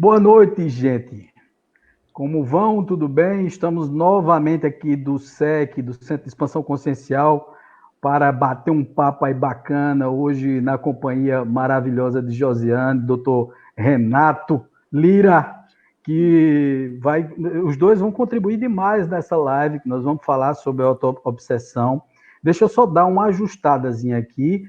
Boa noite, gente. Como vão? Tudo bem? Estamos novamente aqui do SEC, do Centro de Expansão Consciencial, para bater um papo aí bacana, hoje na companhia maravilhosa de Josiane, doutor Renato Lira, os dois vão contribuir demais nessa live, que nós vamos falar sobre auto-obsessão. Deixa eu só dar uma ajustadazinha aqui.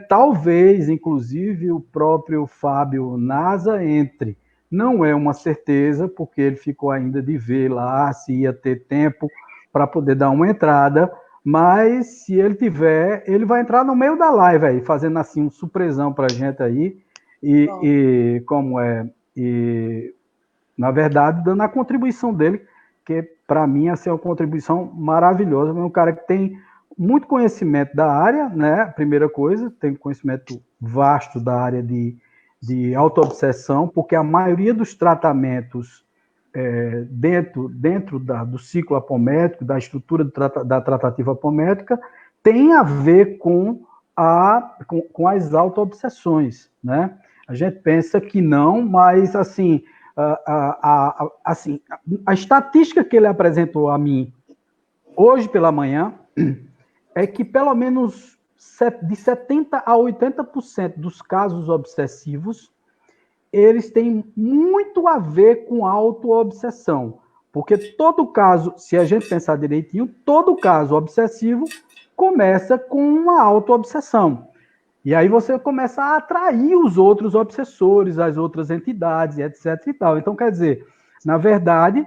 Talvez, inclusive, o próprio Fábio Nasa entre. Não é uma certeza, porque ele ficou ainda de ver lá se ia ter tempo para poder dar uma entrada, mas se ele tiver, ele vai entrar no meio da live aí, fazendo assim um surpresão para a gente aí, na verdade, dando a contribuição dele, que para mim essa é uma contribuição maravilhosa, é um cara que tem muito conhecimento da área, né? Primeira coisa, tem conhecimento vasto da área de auto-obsessão, porque a maioria dos tratamentos dentro do ciclo apométrico, da estrutura da tratativa apométrica, tem a ver com as auto-obsessões, né? A gente pensa que não, mas assim, a estatística que ele apresentou a mim hoje pela manhã é que pelo menos de 70% a 80% dos casos obsessivos, eles têm muito a ver com auto-obsessão. Porque todo caso, se a gente pensar direitinho, todo caso obsessivo começa com uma auto-obsessão. E aí você começa a atrair os outros obsessores, as outras entidades, etc. e tal. Então, quer dizer, na verdade,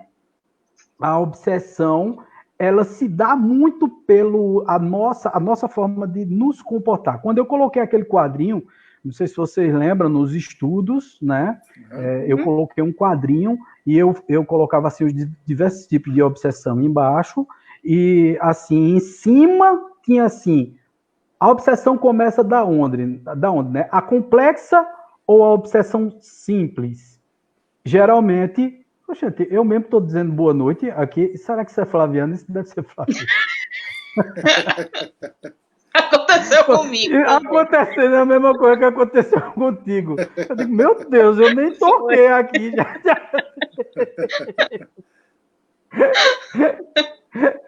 a obsessão ela se dá muito pelo a nossa forma de nos comportar. Quando eu coloquei aquele quadrinho, não sei se vocês lembram, nos estudos, né? Eu coloquei um quadrinho e eu colocava assim os diversos tipos de obsessão embaixo e assim em cima tinha assim a obsessão começa da onde, né? A complexa ou a obsessão simples? Geralmente, gente, eu mesmo estou dizendo boa noite aqui. Será que isso é Flaviano? Isso deve ser Flaviano. Aconteceu comigo. Acontecendo a mesma coisa que aconteceu contigo. Eu digo, meu Deus, eu nem toquei aqui.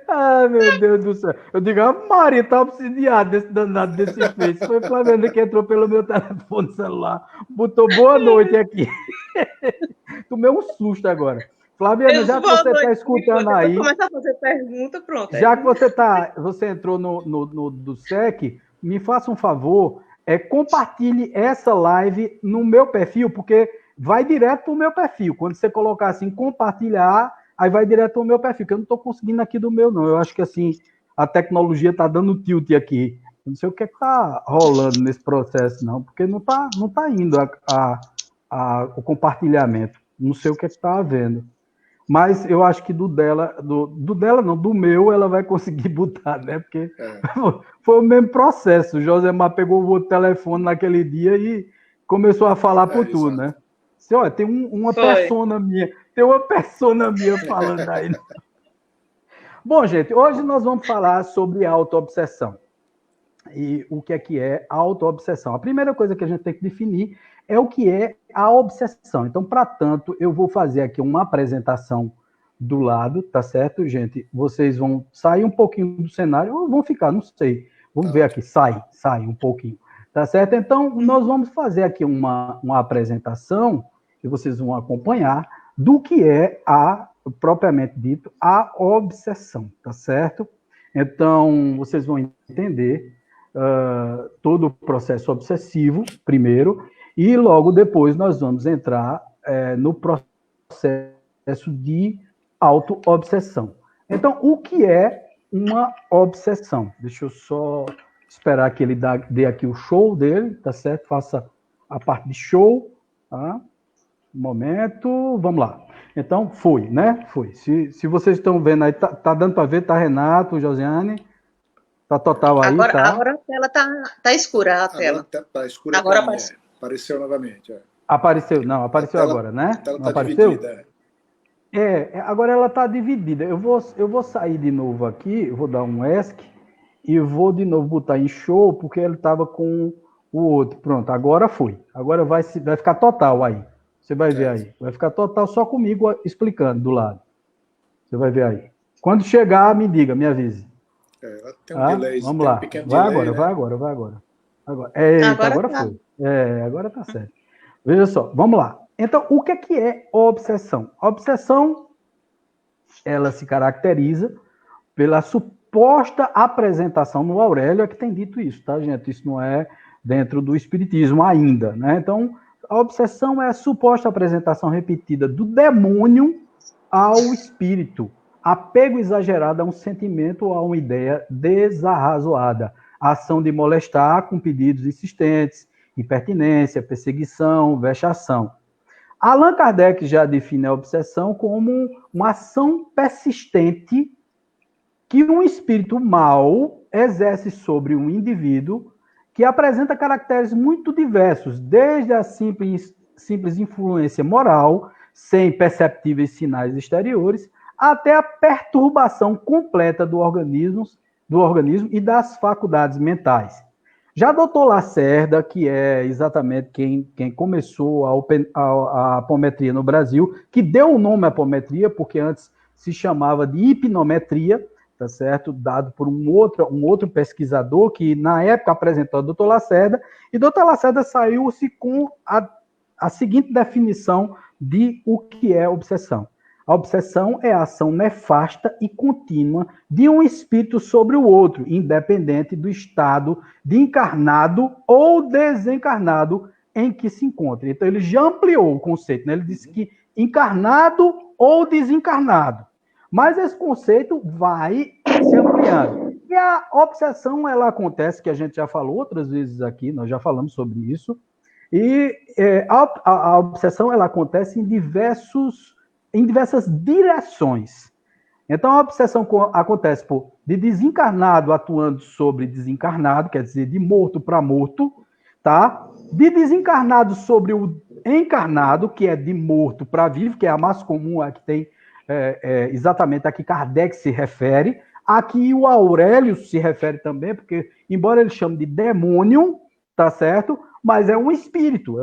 Ai, meu Deus do céu. Eu digo, a Maria tá obsidiada desse danado desse Face. Foi Flaviano que entrou pelo meu telefone celular, botou boa noite aqui. Tomei um susto agora. Flaviana, já que você está escutando aí. Começa a fazer pergunta, pronto. Já que você entrou no do SEC, me faça um favor, compartilhe essa live no meu perfil, porque vai direto para o meu perfil. Quando você colocar assim, compartilhar, aí vai direto para o meu perfil, que eu não estou conseguindo aqui do meu, não. Eu acho que assim, a tecnologia está dando tilt aqui. Eu não sei o que está rolando nesse processo, não, porque não tá indo o compartilhamento. Não sei o que está havendo. Mas eu acho que do meu, ela vai conseguir botar, né? Porque foi o mesmo processo. O Josemar pegou o outro telefone naquele dia e começou a falar por tudo, né? Assim, olha, tem uma persona minha falando aí. Bom, gente, hoje nós vamos falar sobre auto-obsessão. E o que é auto-obsessão? A primeira coisa que a gente tem que definir é o que é a obsessão. Então, para tanto, eu vou fazer aqui uma apresentação do lado, tá certo, gente? Vocês vão sair um pouquinho do cenário, ou vão ficar, não sei. Vamos ver aqui, sai um pouquinho, tá certo? Então, nós vamos fazer aqui uma apresentação, que vocês vão acompanhar, do que é propriamente dito, a obsessão, tá certo? Então, vocês vão entender todo o processo obsessivo, primeiro, e logo depois nós vamos entrar no processo de auto-obsessão. Então, o que é uma obsessão? Deixa eu só esperar que ele dê aqui o show dele, tá certo? Faça a parte de show, tá? Um momento, vamos lá. Então, foi, né? Foi. Se vocês estão vendo aí, tá dando para ver, tá Renato, Josiane? Tá total aí, agora, tá? Agora a tela tá escura, a tela. Tá escura agora apareceu novamente. Apareceu agora, né? A tela não tá apareceu? dividida. Agora ela tá dividida. Eu vou sair de novo aqui, eu vou dar um ESC e vou de novo botar em show, porque ele tava com o outro. Pronto, agora foi. Agora vai ficar total aí. Você vai ver aí. Vai ficar total só comigo explicando do lado. Você vai ver aí. Quando chegar, me diga, me avise. Tem um delay. Vamos lá. Vai agora, né? vai agora. Eita, agora tá. foi. Agora tá certo. Veja só, vamos lá. Então, o que é obsessão? A obsessão, ela se caracteriza pela suposta apresentação no Aurélio, é que tem dito isso, tá, gente? Isso não é dentro do espiritismo ainda, né? Então, a obsessão é a suposta apresentação repetida do demônio ao espírito, apego exagerado a um sentimento ou a uma ideia desarrazoada, ação de molestar com pedidos insistentes, impertinência, perseguição, vexação. Allan Kardec já define a obsessão como uma ação persistente que um espírito mau exerce sobre um indivíduo que apresenta caracteres muito diversos, desde a simples influência moral, sem perceptíveis sinais exteriores, até a perturbação completa do organismo e das faculdades mentais. Já Dr. Lacerda, que é exatamente quem começou a apometria no Brasil, que deu o nome à apometria, porque antes se chamava de hipnometria, tá certo? Dado por um outro pesquisador que, na época, apresentou a Dr. Lacerda, e Dr. Lacerda saiu-se com a seguinte definição de o que é obsessão. A obsessão é a ação nefasta e contínua de um espírito sobre o outro, independente do estado de encarnado ou desencarnado em que se encontra. Então, ele já ampliou o conceito, né? Ele disse que encarnado ou desencarnado. Mas esse conceito vai se ampliando. E a obsessão, ela acontece, que a gente já falou outras vezes aqui, nós já falamos sobre isso, e a obsessão, ela acontece em diversas direções. Então, a obsessão acontece de desencarnado atuando sobre desencarnado, quer dizer, de morto para morto, tá? De desencarnado sobre o encarnado, que é de morto para vivo, que é a mais comum, a que tem exatamente a que Kardec se refere. Aqui o Aurélio se refere também, porque, embora ele chame de demônio, tá certo? Mas é um espírito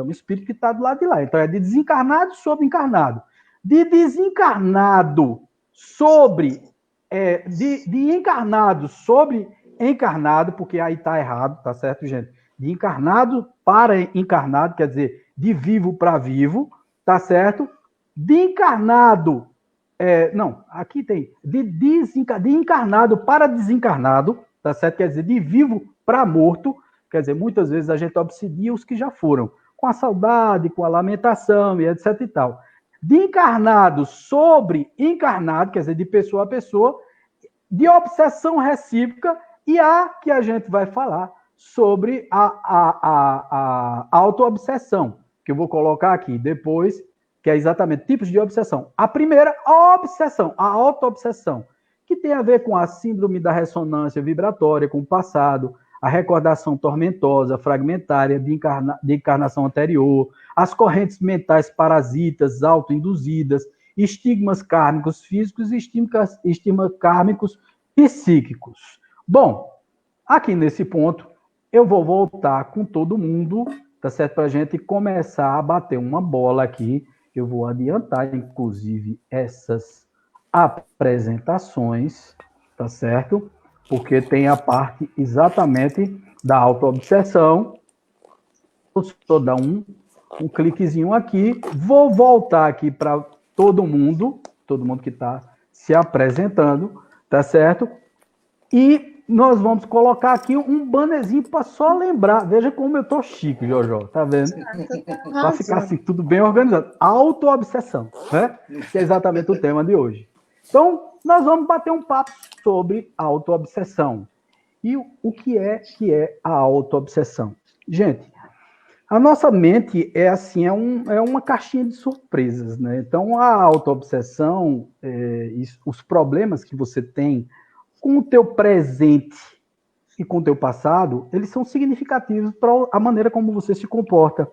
que está do lado de lá. Então, é de desencarnado sobre encarnado. De desencarnado sobre... de encarnado sobre encarnado, porque aí está errado, tá certo, gente? De encarnado para encarnado, quer dizer, de vivo para vivo, tá certo? De encarnado... não, aqui tem... De encarnado para desencarnado, tá certo? Quer dizer, de vivo para morto. Quer dizer, muitas vezes a gente obsidia os que já foram, com a saudade, com a lamentação e etc e tal. De encarnado sobre encarnado, quer dizer, de pessoa a pessoa, de obsessão recíproca, e a que a gente vai falar sobre a auto-obsessão, que eu vou colocar aqui depois, que é exatamente tipos de obsessão. A primeira, a obsessão, a auto-obsessão, que tem a ver com a síndrome da ressonância vibratória, com o passado, a recordação tormentosa, fragmentária de encarnação anterior, as correntes mentais parasitas, autoinduzidas, estigmas kármicos físicos e estigmas kármicos psíquicos. Bom, aqui nesse ponto, eu vou voltar com todo mundo, tá certo? Para a gente começar a bater uma bola aqui. Eu vou adiantar, inclusive, essas apresentações, tá certo? Porque tem a parte exatamente da auto-obsessão. Vou só dar um cliquezinho aqui. Vou voltar aqui para todo mundo que está se apresentando, tá certo? E nós vamos colocar aqui um bannerzinho para só lembrar. Veja como eu tô chique, Jojo, tá vendo? Para ficar assim, tudo bem organizado. Auto-obsessão, né? Que é exatamente o tema de hoje. Então, nós vamos bater um papo sobre auto-obsessão. E o que é a auto-obsessão? Gente, a nossa mente é assim, é uma caixinha de surpresas, né? Então, a auto-obsessão, os problemas que você tem com o teu presente e com o teu passado, eles são significativos para a maneira como você se comporta.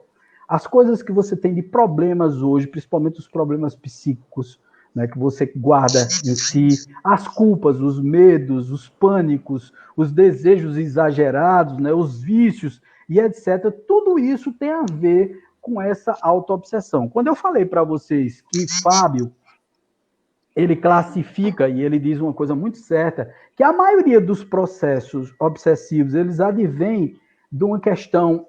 As coisas que você tem de problemas hoje, principalmente os problemas psíquicos, né, que você guarda em si, as culpas, os medos, os pânicos, os desejos exagerados, né, os vícios e etc. Tudo isso tem a ver com essa autoobsessão. Quando eu falei para vocês que Fábio, ele classifica, e ele diz uma coisa muito certa, que a maioria dos processos obsessivos, eles advêm de uma questão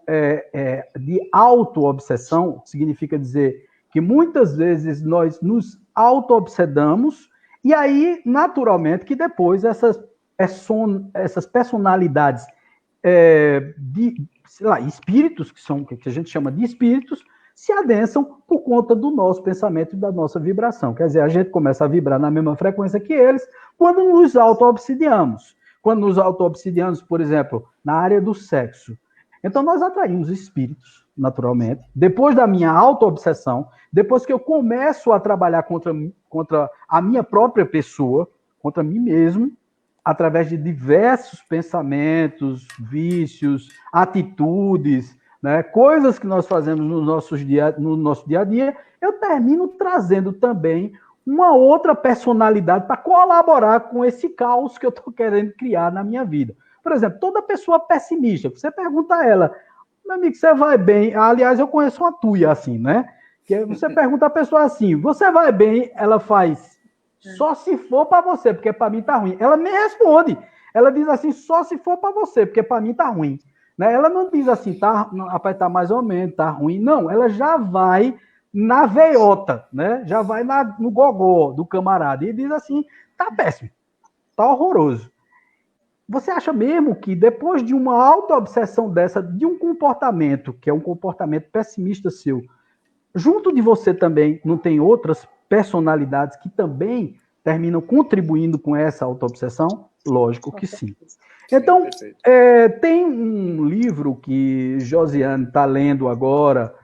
de auto-obsessão, significa dizer que muitas vezes nós nos auto-obsedamos, e aí, naturalmente, que depois essas personalidades sei lá, espíritos, que a gente chama de espíritos, se adensam por conta do nosso pensamento e da nossa vibração. Quer dizer, a gente começa a vibrar na mesma frequência que eles quando nos auto-obsidiamos. Quando nos auto-obsidiamos, por exemplo, na área do sexo. Então, nós atraímos espíritos, naturalmente. Depois da minha auto-obsessão, depois que eu começo a trabalhar contra a minha própria pessoa, contra mim mesmo, através de diversos pensamentos, vícios, atitudes, né, coisas que nós fazemos no nosso dia a dia, eu termino trazendo também uma outra personalidade para colaborar com esse caos que eu estou querendo criar na minha vida. Por exemplo, toda pessoa pessimista, você pergunta a ela, meu amigo, você vai bem? Aliás, eu conheço uma tuia assim, né? Que você pergunta a pessoa assim, você vai bem? Ela faz, só se for para você, porque para mim tá ruim. Ela me responde, ela diz assim, só se for para você, porque para mim tá ruim. Né? Ela não diz assim, rapaz, tá mais ou menos, tá ruim. Não, ela já vai na veiota, né? Já vai no gogó do camarada e diz assim, tá péssimo, tá horroroso. Você acha mesmo que depois de uma auto-obsessão dessa, de um comportamento, que é um comportamento pessimista seu, junto de você também não tem outras personalidades que também terminam contribuindo com essa auto-obsessão? Lógico que sim. Então, tem um livro que Josiane está lendo agora,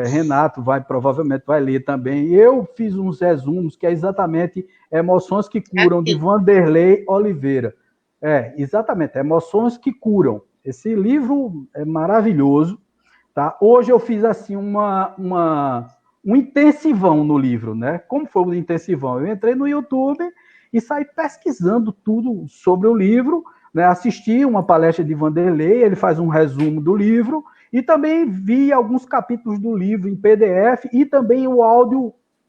Renato provavelmente vai ler também. Eu fiz uns resumos, que é exatamente Emoções que Curam, de Vanderlei Oliveira. Exatamente, Emoções que Curam. Esse livro é maravilhoso. Tá? Hoje eu fiz assim um intensivão no livro, né? Como foi o intensivão? Eu entrei no YouTube e saí pesquisando tudo sobre o livro, né? Assisti uma palestra de Vanderlei, ele faz um resumo do livro, e também vi alguns capítulos do livro em PDF e também o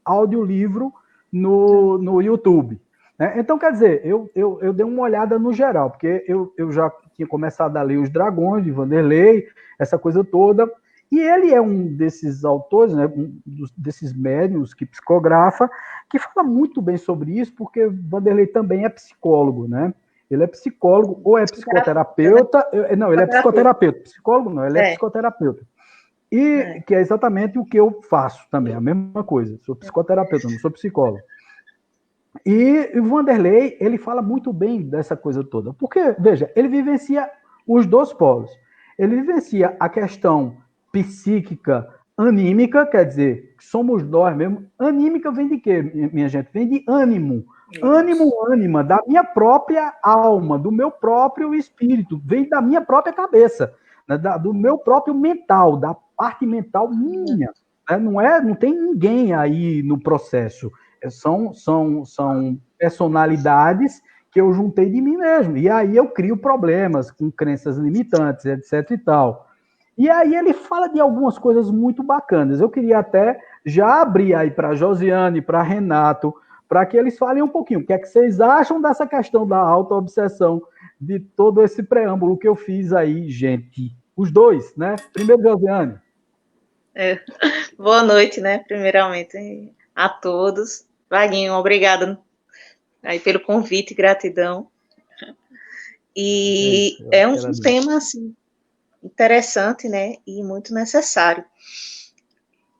audiolivro no YouTube. Né? Então, quer dizer, eu dei uma olhada no geral, porque eu já tinha começado a ler Os Dragões, de Vanderlei, essa coisa toda, e ele é um desses autores, né, desses médiuns que psicografa, que fala muito bem sobre isso, porque Vanderlei também é psicólogo, né? Ele é psicólogo ou é psicoterapeuta. Não, ele é psicoterapeuta. Psicólogo não, ele é psicoterapeuta. E que é exatamente o que eu faço também, a mesma coisa. Sou psicoterapeuta, não sou psicólogo. E o Vanderlei, ele fala muito bem dessa coisa toda. Porque, veja, ele vivencia os dois polos. Ele vivencia a questão psíquica, anímica, quer dizer, somos nós mesmo. Anímica vem de quê, minha gente? Vem de ânimo. Ânimo, ânima, da minha própria alma, do meu próprio espírito, vem da minha própria cabeça, né? Do meu próprio mental, da parte mental minha. Né? Não tem ninguém aí no processo. São personalidades que eu juntei de mim mesmo. E aí eu crio problemas com crenças limitantes, etc e tal. E aí ele fala de algumas coisas muito bacanas. Eu queria até já abrir aí para Josiane, para Renato, para que eles falem um pouquinho. O que é que vocês acham dessa questão da auto-obsessão, de todo esse preâmbulo que eu fiz aí, gente? Os dois, né? Primeiro, Josiane. Boa noite, né? Primeiramente, a todos. Vaguinho, obrigada aí pelo convite, gratidão. E é um tema, assim, interessante, né? E muito necessário.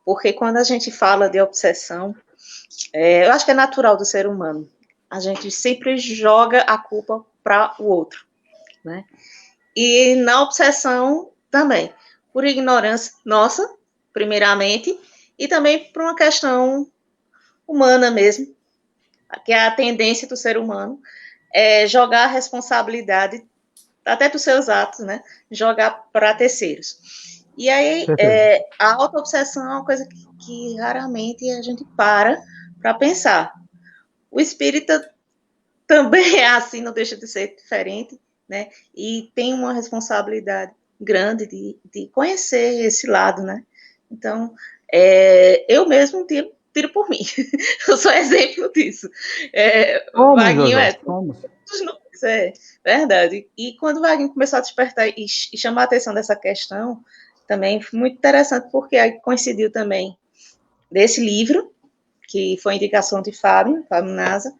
Porque quando a gente fala de obsessão, eu acho que é natural do ser humano. A gente sempre joga a culpa para o outro, né? E na obsessão também, por ignorância nossa, primeiramente, e também por uma questão humana mesmo, que é a tendência do ser humano, é jogar a responsabilidade até dos seus atos, né? Jogar para terceiros. E aí, a auto-obsessão é uma coisa que raramente a gente para pensar. O espírita também é assim, não deixa de ser diferente, né? E tem uma responsabilidade grande de conhecer esse lado, né? Então, eu mesmo tiro por mim. Eu sou exemplo disso. Vaguinho é verdade. E quando o Vaguinho começou a despertar e chamar a atenção dessa questão, também foi muito interessante, porque aí coincidiu também desse livro, que foi indicação de Fábio Nasa,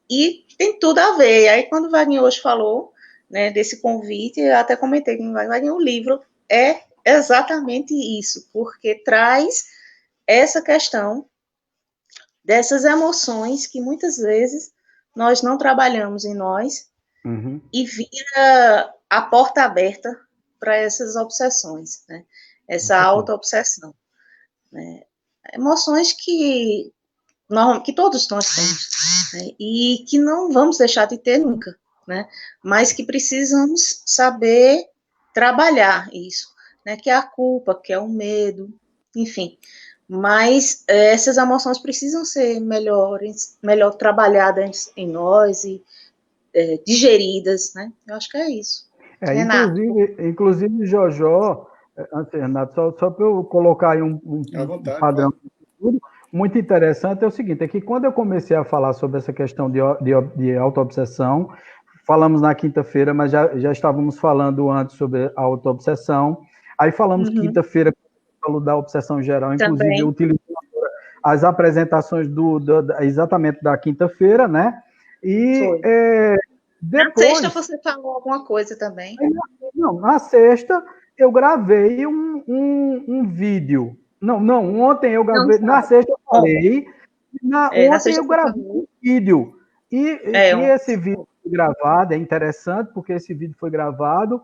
e tem tudo a ver. E aí, quando o Vaguinho hoje falou, né, desse convite, eu até comentei com o Vaguinho, o livro é exatamente isso, porque traz essa questão dessas emoções que muitas vezes nós não trabalhamos em nós, e vira a porta aberta para essas obsessões, né? Essa auto-obsessão. Né? Emoções que todos nós temos, né? E que não vamos deixar de ter nunca, né? Mas que precisamos saber trabalhar isso, né? Que é a culpa, que é o medo, enfim. Mas essas emoções precisam ser melhor trabalhadas em nós e digeridas, né? Eu acho que é isso. Renato. Inclusive, Jojó, Renato, só para eu colocar aí um padrão muito interessante, é o seguinte, é que quando eu comecei a falar sobre essa questão de auto-obsessão, falamos na quinta-feira, mas já estávamos falando antes sobre a auto-obsessão, aí falamos quinta-feira, falou da obsessão geral, inclusive eu utilizei as apresentações exatamente da quinta-feira, né? E depois... Na sexta você falou alguma coisa também? Não, na sexta eu gravei um vídeo. Não, ontem eu gravei. Na sexta eu falei. Ontem eu gravei um vídeo. E esse vídeo foi gravado, é interessante, porque esse vídeo foi gravado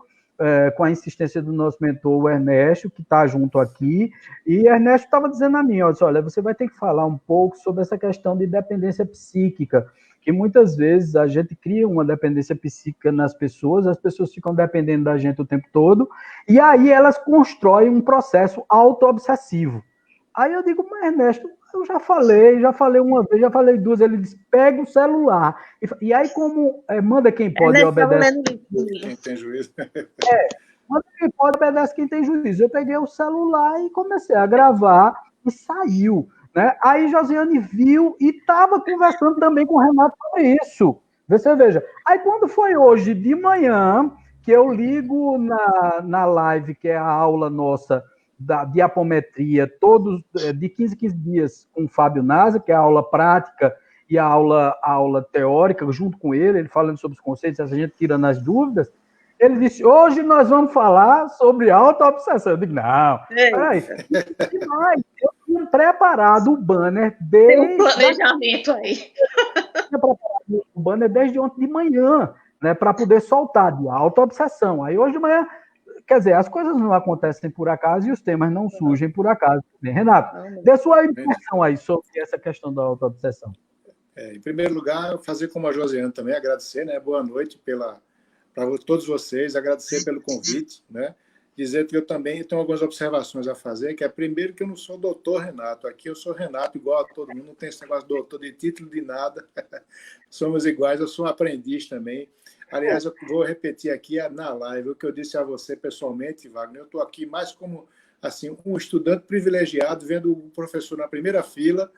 com a insistência do nosso mentor, o Ernesto, que está junto aqui. E Ernesto estava dizendo a mim, olha, você vai ter que falar um pouco sobre essa questão de dependência psíquica, que muitas vezes a gente cria uma dependência psíquica nas pessoas, as pessoas ficam dependendo da gente o tempo todo, e aí elas constroem um processo auto-obsessivo. Aí eu digo, mas Ernesto, eu já falei uma vez, já falei duas, ele disse, pega o celular. E aí como manda quem pode e obedece... Quem tem juízo. Manda quem pode, obedece quem tem juízo. Eu peguei o celular e comecei a gravar e saiu. Né? Aí Josiane viu e estava conversando também com o Renato sobre isso. Você veja. Aí quando foi hoje de manhã, que eu ligo na live, que é a aula nossa de apometria, todos de 15 em 15 dias com o Fábio Nasa, que é a aula prática e a aula teórica, junto com ele falando sobre os conceitos, a gente tirando as dúvidas, ele disse, hoje nós vamos falar sobre auto-obsessão. Eu digo, não, peraí, eu tinha preparado o banner desde... Tem um planejamento aí. Eu tinha preparado o banner desde ontem de manhã, né, para poder soltar de auto-obsessão. Aí hoje de manhã, quer dizer, as coisas não acontecem por acaso e os temas não surgem por acaso. Renato, dê sua impressão aí sobre essa questão da auto-obsessão. Em primeiro lugar, fazer como a Josiane também, agradecer, né? Boa noite para todos vocês, agradecer pelo convite, né? Dizer que eu também tenho algumas observações a fazer, que é primeiro que eu não sou doutor Renato, aqui eu sou Renato igual a todo mundo, não tem esse negócio de doutor de título de nada, somos iguais, eu sou um aprendiz também. Aliás, eu vou repetir aqui na live o que eu disse a você pessoalmente, Wagner, eu estou aqui mais como assim, um estudante privilegiado, vendo o professor na primeira fila,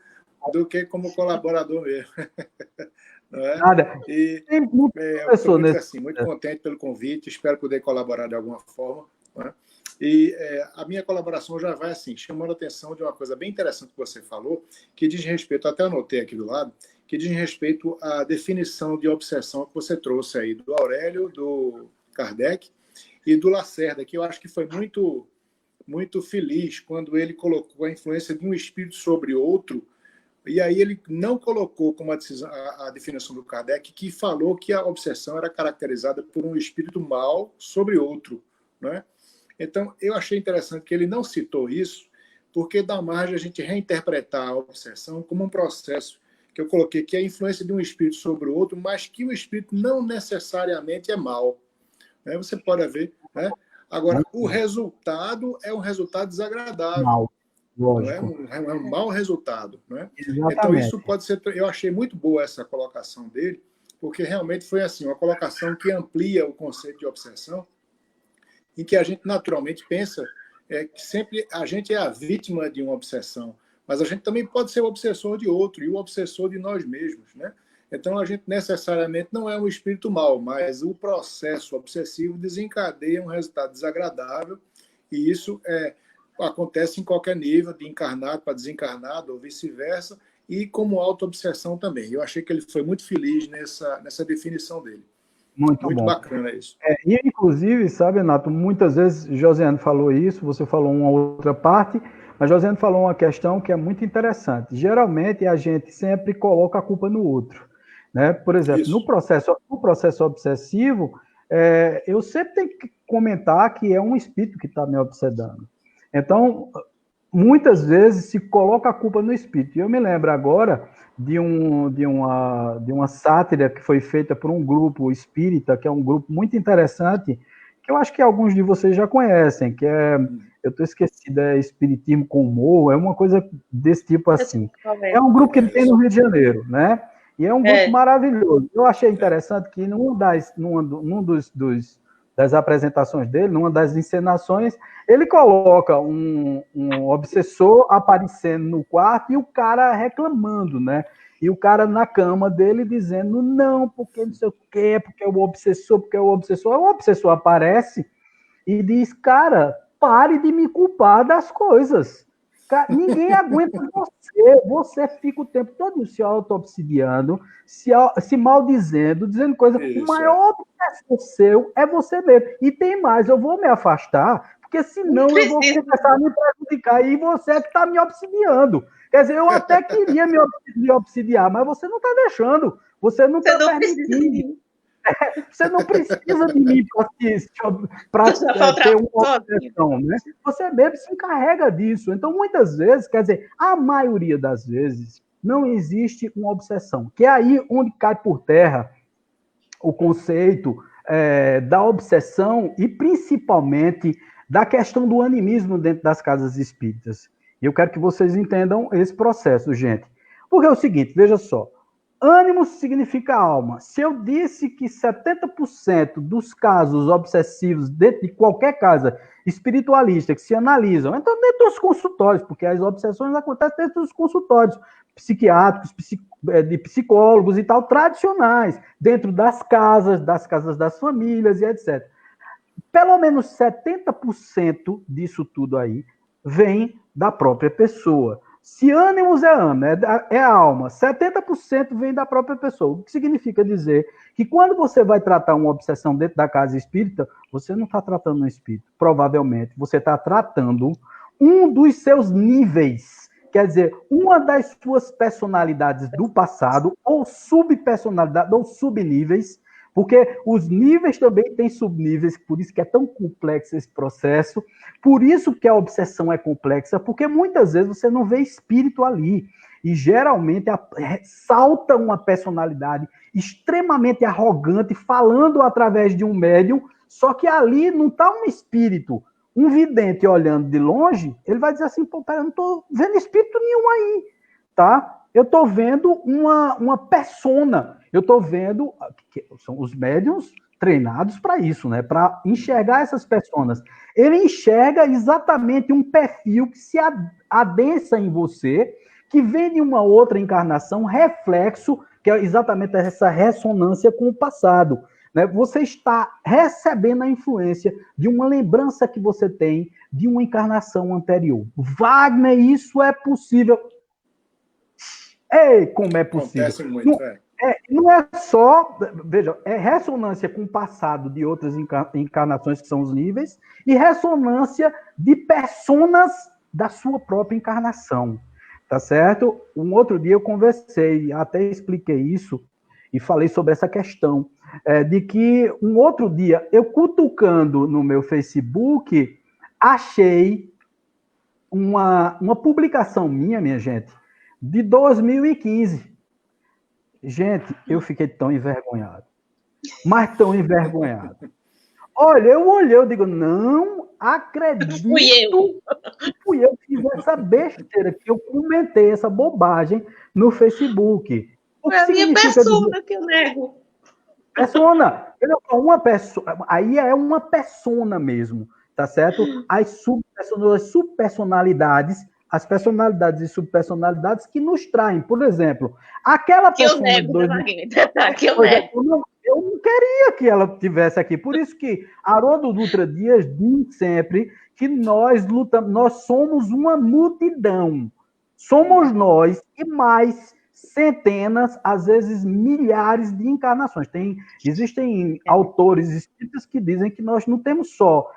do que como colaborador mesmo. Não é? Nada. E eu estou muito contente pelo convite, espero poder colaborar de alguma forma. Não é? E a minha colaboração já vai assim, chamando a atenção de uma coisa bem interessante que você falou, que diz respeito, até anotei aqui do lado, que diz respeito à definição de obsessão que você trouxe aí do Aurélio, do Kardec e do Lacerda, que eu acho que foi muito, muito feliz quando ele colocou a influência de um espírito sobre outro. E aí ele não colocou como a definição do Kardec, que falou que a obsessão era caracterizada por um espírito mau sobre outro. Né? Então, eu achei interessante que ele não citou isso, porque dá margem a gente reinterpretar a obsessão como um processo que eu coloquei, que é a influência de um espírito sobre o outro, mas que o espírito não necessariamente é mau. Né? Você pode ver. Né? Agora, o resultado é um resultado desagradável. Mal. Não é um mau resultado. Não é? Então, isso pode ser... Eu achei muito boa essa colocação dele, porque realmente foi assim, uma colocação que amplia o conceito de obsessão, em que a gente naturalmente pensa que sempre a gente é a vítima de uma obsessão, mas a gente também pode ser o obsessor de outro e o obsessor de nós mesmos, né? Então, a gente necessariamente não é um espírito mau, mas o processo obsessivo desencadeia um resultado desagradável, e isso acontece em qualquer nível, de encarnado para desencarnado, ou vice-versa, e como auto-obsessão também. Eu achei que ele foi muito feliz nessa definição dele. Muito bom. Bacana isso. E, inclusive, sabe, Renato, muitas vezes Josiane falou isso, você falou uma outra parte, mas Josiane falou uma questão que é muito interessante. Geralmente, a gente sempre coloca a culpa no outro. Né? Por exemplo, no processo obsessivo, eu sempre tenho que comentar que é um espírito que está me obsedando. Então, muitas vezes se coloca a culpa no espírito. E eu me lembro agora de uma sátira que foi feita por um grupo espírita, que é um grupo muito interessante, que eu acho que alguns de vocês já conhecem, que eu estou esquecido, é Espiritismo com Humor, é uma coisa desse tipo assim. É um grupo que tem no Rio de Janeiro, né? E é um grupo maravilhoso. Eu achei interessante que num das apresentações dele, numa das encenações, ele coloca um obsessor aparecendo no quarto e o cara reclamando, né? E o cara na cama dele dizendo, não, porque não sei o quê, porque é o obsessor, porque é o obsessor. O obsessor aparece e diz, cara, pare de me culpar das coisas. Cara, ninguém aguenta você fica o tempo todo se auto-obsidiando, se maldizendo, dizendo coisa. O maior obsessor seu é você mesmo. E tem mais, eu vou me afastar, porque senão eu vou começar a me prejudicar, e você é que está me obsidiando. Quer dizer, eu até queria me obsidiar, mas você não está deixando, você não está permitindo. Você não precisa de mim para ter uma obsessão, né? Você mesmo se encarrega disso. Então, muitas vezes, quer dizer, a maioria das vezes, não existe uma obsessão, que é aí onde cai por terra o conceito da obsessão e, principalmente, da questão do animismo dentro das casas espíritas. E eu quero que vocês entendam esse processo, gente. Porque é o seguinte, veja só, ânimo significa alma. Se eu disse que 70% dos casos obsessivos dentro de qualquer casa espiritualista que se analisam, então dentro dos consultórios, porque as obsessões acontecem dentro dos consultórios psiquiátricos, de psicólogos e tal, tradicionais, dentro das casas das famílias e etc. Pelo menos 70% disso tudo aí vem da própria pessoa. Se ânimos é alma, é alma, 70% vem da própria pessoa. O que significa dizer que quando você vai tratar uma obsessão dentro da casa espírita, você não está tratando um espírito. Provavelmente, você está tratando um dos seus níveis. Quer dizer, uma das suas personalidades do passado, ou subpersonalidade, ou subníveis, porque os níveis também têm subníveis, por isso que é tão complexo esse processo, por isso que a obsessão é complexa, porque muitas vezes você não vê espírito ali, e geralmente salta uma personalidade extremamente arrogante, falando através de um médium, só que ali não está um espírito. Um vidente olhando de longe, ele vai dizer assim, pô, pera, eu não estou vendo espírito nenhum aí, tá? Eu estou vendo uma persona, eu estou vendo, que são os médiuns treinados para isso, né? Para enxergar essas personas. Ele enxerga exatamente um perfil que se adensa em você, que vem de uma outra encarnação, reflexo, que é exatamente essa ressonância com o passado. Né? Você está recebendo a influência de uma lembrança que você tem de uma encarnação anterior. Wagner, isso é possível. Ei, como é possível? Acontece muito, não é só, veja, é ressonância com o passado de outras encarnações, que são os níveis, e ressonância de personas da sua própria encarnação, tá certo? Um outro dia eu conversei, até expliquei isso, e falei sobre essa questão, de que um outro dia, eu cutucando no meu Facebook, achei uma publicação minha gente, de 2015. Gente, eu fiquei tão envergonhado. Mas tão envergonhado. Olha, eu olhei, eu digo, não acredito que fui eu que fiz essa besteira, que eu comentei essa bobagem no Facebook. É a minha persona que eu nego. Persona. Uma pessoa. Aí é uma persona mesmo. tá certo? As subpersonalidades, as personalidades e subpersonalidades que nos traem. Por exemplo, aquela pessoa... Eu não queria que ela estivesse aqui. Por isso que Haroldo Dutra Dias diz sempre que nós lutamos, nós somos uma multidão. Somos nós e mais centenas, às vezes milhares de encarnações. Existem autores espíritas que dizem que nós não temos só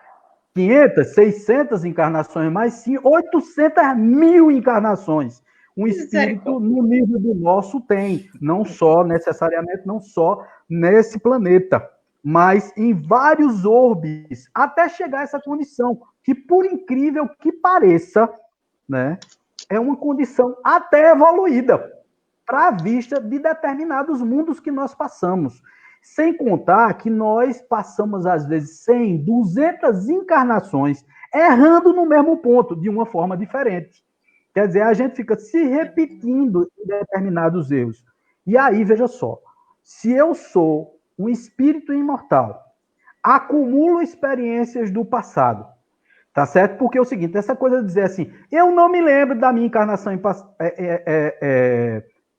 500, 600 encarnações, mas sim 800 mil encarnações. Um espírito no nível do nosso tem, não só, necessariamente, não só nesse planeta, mas em vários orbes, até chegar a essa condição, que por incrível que pareça, né, é uma condição até evoluída, para a vista de determinados mundos que nós passamos. Sem contar que nós passamos, às vezes, 100, 200 encarnações errando no mesmo ponto, de uma forma diferente. Quer dizer, a gente fica se repetindo em determinados erros. E aí, veja só, se eu sou um espírito imortal, acumulo experiências do passado, tá certo? Porque é o seguinte, essa coisa de dizer assim, eu não me lembro da minha encarnação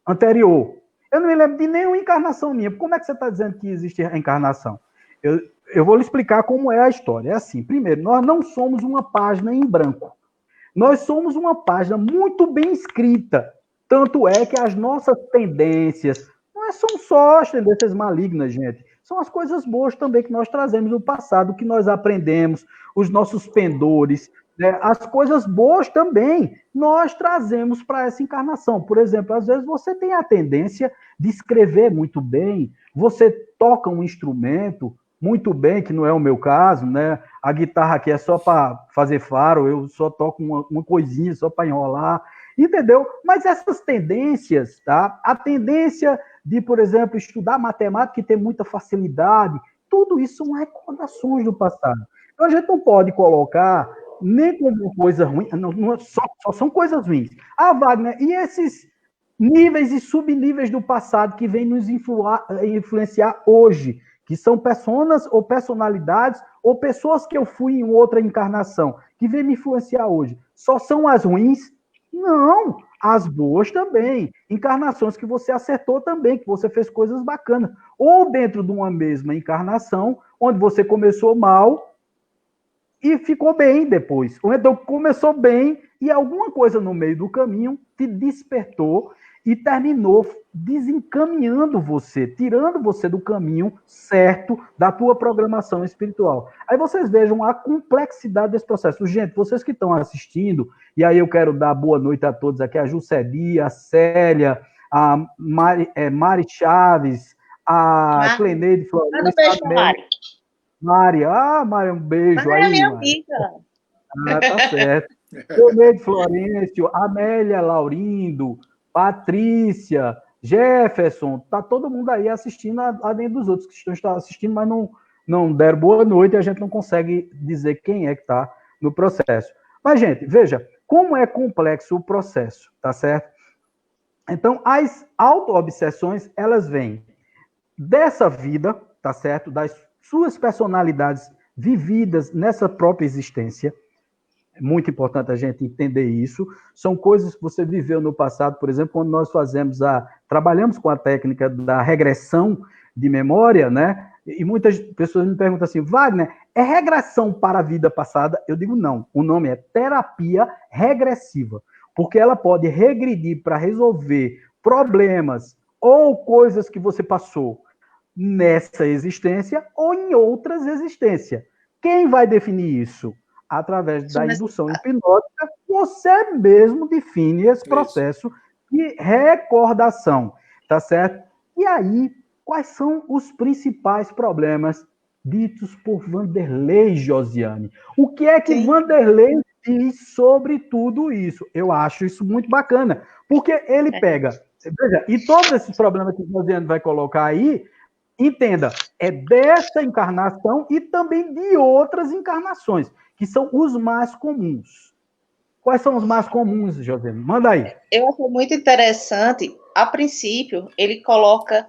anterior. Eu não me lembro de nenhuma encarnação minha. Como é que você está dizendo que existe a encarnação? Eu vou lhe explicar como é a história. É assim, primeiro, nós não somos uma página em branco. Nós somos uma página muito bem escrita. Tanto é que as nossas tendências, não são só as tendências malignas, gente. São as coisas boas também que nós trazemos do passado, que nós aprendemos, os nossos pendores, né? As coisas boas também nós trazemos para essa encarnação. Por exemplo, às vezes você tem a tendência de escrever muito bem, você toca um instrumento muito bem, que não é o meu caso, né? A guitarra aqui é só para fazer faro, eu só toco uma coisinha só para enrolar, entendeu? Mas essas tendências, tá? A tendência de, por exemplo, estudar matemática e ter muita facilidade, tudo isso são recordações do passado. Então a gente não pode colocar nem como coisa ruim, só são coisas ruins. Ah, Wagner, e esses níveis e subníveis do passado que vêm nos influenciar hoje, que são personas ou personalidades ou pessoas que eu fui em outra encarnação, que vêm me influenciar hoje, só são as ruins? Não, as boas também. Encarnações que você acertou também, que você fez coisas bacanas. Ou dentro de uma mesma encarnação, onde você começou mal e ficou bem depois. Ou então começou bem e alguma coisa no meio do caminho te despertou e terminou desencaminhando você, tirando você do caminho certo da tua programação espiritual. Aí vocês vejam a complexidade desse processo. Gente, vocês que estão assistindo, e aí eu quero dar boa noite a todos aqui, a Juscelia, a Célia, a Mari Chaves, a Cleneide Florencio, Mari, Mari, um beijo. Mari é minha amiga. Tá certo. Cleneide Florencio, Amélia Laurindo, Patrícia, Jefferson, tá todo mundo aí assistindo, além dos outros que estão assistindo, mas não deram boa noite e a gente não consegue dizer quem é que está no processo. Mas, gente, veja, como é complexo o processo, tá certo? Então, as auto-obsessões, elas vêm dessa vida, tá certo? Das suas personalidades vividas nessa própria existência. É muito importante a gente entender isso. São coisas que você viveu no passado, por exemplo, quando nós trabalhamos com a técnica da regressão de memória, né? E muitas pessoas me perguntam assim, Wagner, é regressão para a vida passada? Eu digo não. O nome é terapia regressiva, porque ela pode regredir para resolver problemas ou coisas que você passou nessa existência ou em outras existências. Quem vai definir isso? Através da indução hipnótica, você mesmo define esse processo de recordação, tá certo? E aí, quais são os principais problemas ditos por Vanderlei Josiane? O que é que Vanderlei diz sobre tudo isso? Eu acho isso muito bacana, porque ele pega, veja, e todos esses problemas que Josiane vai colocar aí, entenda, é dessa encarnação e também de outras encarnações, que são os mais comuns. Quais são os mais comuns, Josiane? Manda aí. Eu acho muito interessante. A princípio, ele coloca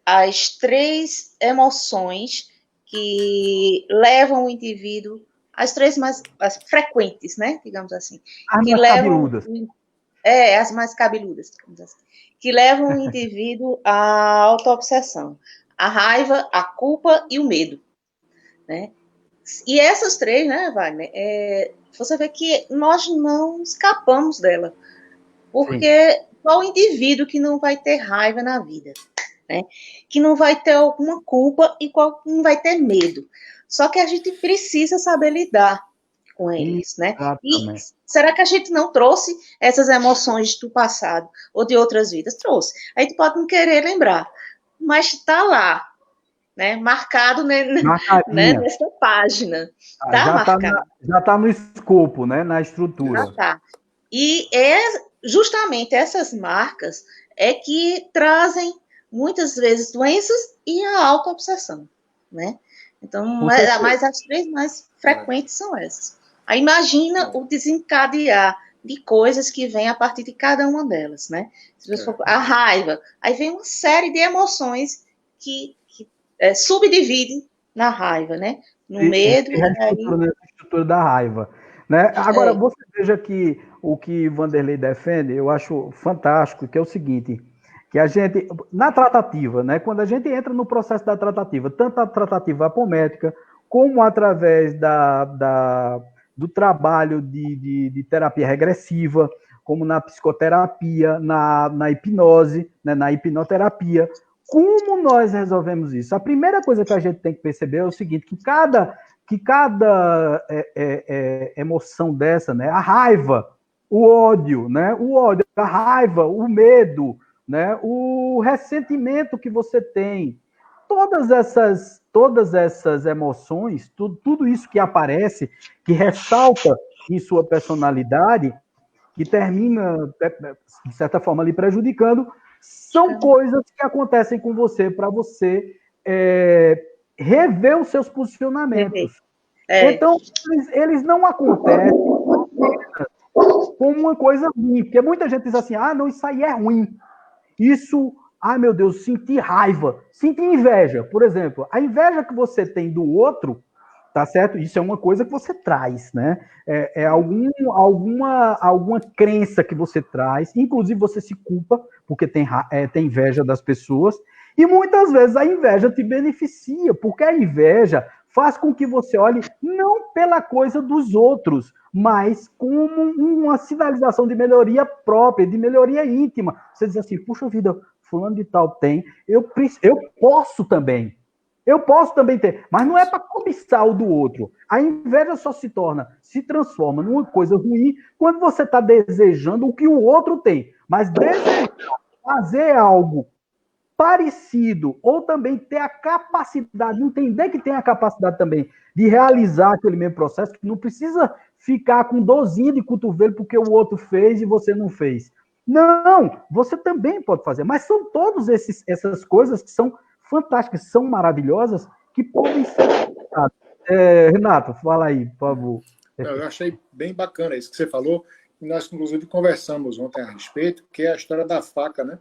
as 3 emoções que levam o indivíduo, as três mais as frequentes, né, digamos assim, As que mais levam cabeludas. as mais cabeludas, digamos assim, que levam o indivíduo à autoobsessão, a raiva, a culpa e o medo, né? E essas três, né, Wagner, você vê que nós não escapamos dela, porque qual o indivíduo que não vai ter raiva na vida, né? Que não vai ter alguma culpa e qual não vai ter medo. Só que a gente precisa saber lidar com eles, né? E será que a gente não trouxe essas emoções do passado ou de outras vidas? Trouxe. A gente pode não querer lembrar, mas está lá, né? Marcado, né, nessa página. Tá marcado. Já está no escopo, né? Na estrutura. Já tá. E justamente essas marcas que trazem muitas vezes doenças e a autoobsessão, né? Então, mas as três mais frequentes são essas. Aí imagina o desencadear de coisas que vem a partir de cada uma delas, né? Se você for a raiva, aí vem uma série de emoções que subdividem na raiva, né? No medo. A estrutura da raiva. Né? Agora, você veja que o que Vanderlei defende, eu acho fantástico, que é o seguinte, que a gente, na tratativa, né, quando a gente entra no processo da tratativa, tanto a tratativa apométrica, como através do trabalho de terapia regressiva, como na psicoterapia, na hipnose, né, na hipnoterapia, como nós resolvemos isso? A primeira coisa que a gente tem que perceber é o seguinte, que cada emoção dessa, né, a raiva, o ódio, né, a raiva, o medo, né, o ressentimento que você tem, todas essas emoções, tudo isso que aparece, que ressalta em sua personalidade, que termina, de certa forma, lhe prejudicando, são coisas que acontecem com você para você rever os seus posicionamentos. Então, eles não acontecem como uma coisa ruim, porque muita gente diz assim, não, isso aí é ruim. Isso, meu Deus, sentir raiva, sentir inveja, por exemplo. A inveja que você tem do outro, tá certo? Isso é uma coisa que você traz, né? Alguma crença que você traz, inclusive você se culpa, porque tem inveja das pessoas, e muitas vezes a inveja te beneficia, porque a inveja faz com que você olhe não pela coisa dos outros, mas como uma sinalização de melhoria própria, de melhoria íntima. Você diz assim, puxa vida, fulano de tal tem, eu posso também. Eu posso também ter, mas não é para cobiçar o do outro. A inveja só se transforma numa coisa ruim quando você está desejando o que o outro tem. Mas desejar fazer algo parecido, ou também ter a capacidade, entender que tem a capacidade também de realizar aquele mesmo processo, que não precisa ficar com dorzinha de cotovelo porque o outro fez e você não fez. Não, você também pode fazer, mas são todas essas coisas que são fantásticas, são maravilhosas, que podem ser... Renato, fala aí, por favor. Eu achei bem bacana isso que você falou, nós inclusive conversamos ontem a respeito, que é a história da faca, né?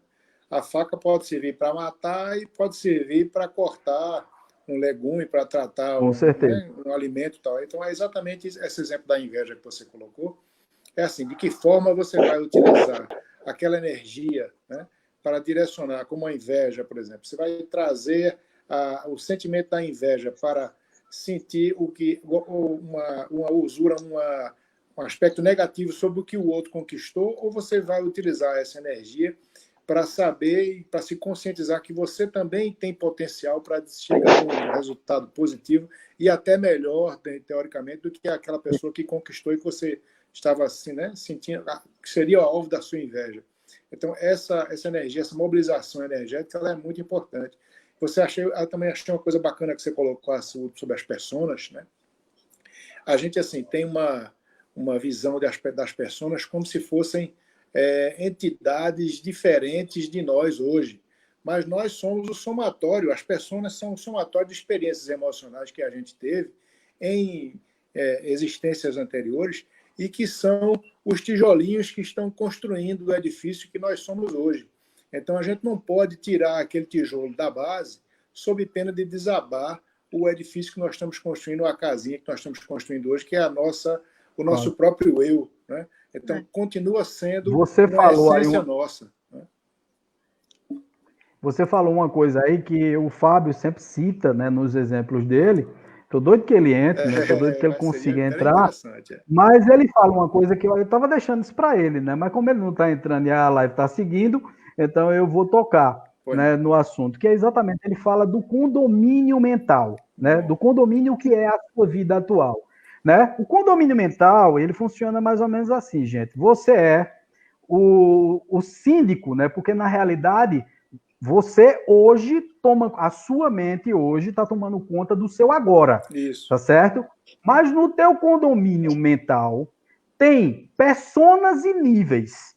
A faca pode servir para matar e pode servir para cortar um legume, para tratar um alimento e tal. Então, é exatamente esse exemplo da inveja que você colocou. É assim, de que forma você vai utilizar aquela energia, né, para direcionar, como a inveja, por exemplo. Você vai trazer o sentimento da inveja para sentir uma usura, um aspecto negativo sobre o que o outro conquistou, ou você vai utilizar essa energia para saber e para se conscientizar que você também tem potencial para chegar a um resultado positivo e até melhor, teoricamente, do que aquela pessoa que conquistou e que você estava assim, né, sentindo que seria o alvo da sua inveja. Então, essa energia, essa mobilização energética, ela é muito importante. Eu também achei uma coisa bacana que você colocou sobre as personas, né? A gente, assim, tem uma visão das personas como se fossem entidades diferentes de nós hoje. Mas nós somos o somatório, as pessoas são o somatório de experiências emocionais que a gente teve em existências anteriores e que são os tijolinhos que estão construindo o edifício que nós somos hoje. Então, a gente não pode tirar aquele tijolo da base sob pena de desabar o edifício que nós estamos construindo, a casinha que nós estamos construindo hoje, que é o nosso próprio eu, né? Então, continua sendo uma essência nossa. Né? Você falou uma coisa aí que o Fábio sempre cita, né, nos exemplos dele. Tô doido que ele entre, né? Tô doido que ele consiga entrar. Mas ele fala uma coisa que eu estava deixando isso para ele, né? Mas como ele não está entrando e a live está seguindo, então eu vou tocar, né, no assunto, que é exatamente, ele fala do condomínio mental, né? Do condomínio que é a sua vida atual, né? O condomínio mental, ele funciona mais ou menos assim, gente. Você é o síndico, né? Porque na realidade você hoje toma, a sua mente hoje está tomando conta do seu agora. Isso. Tá certo? Mas no teu condomínio mental tem personas e níveis.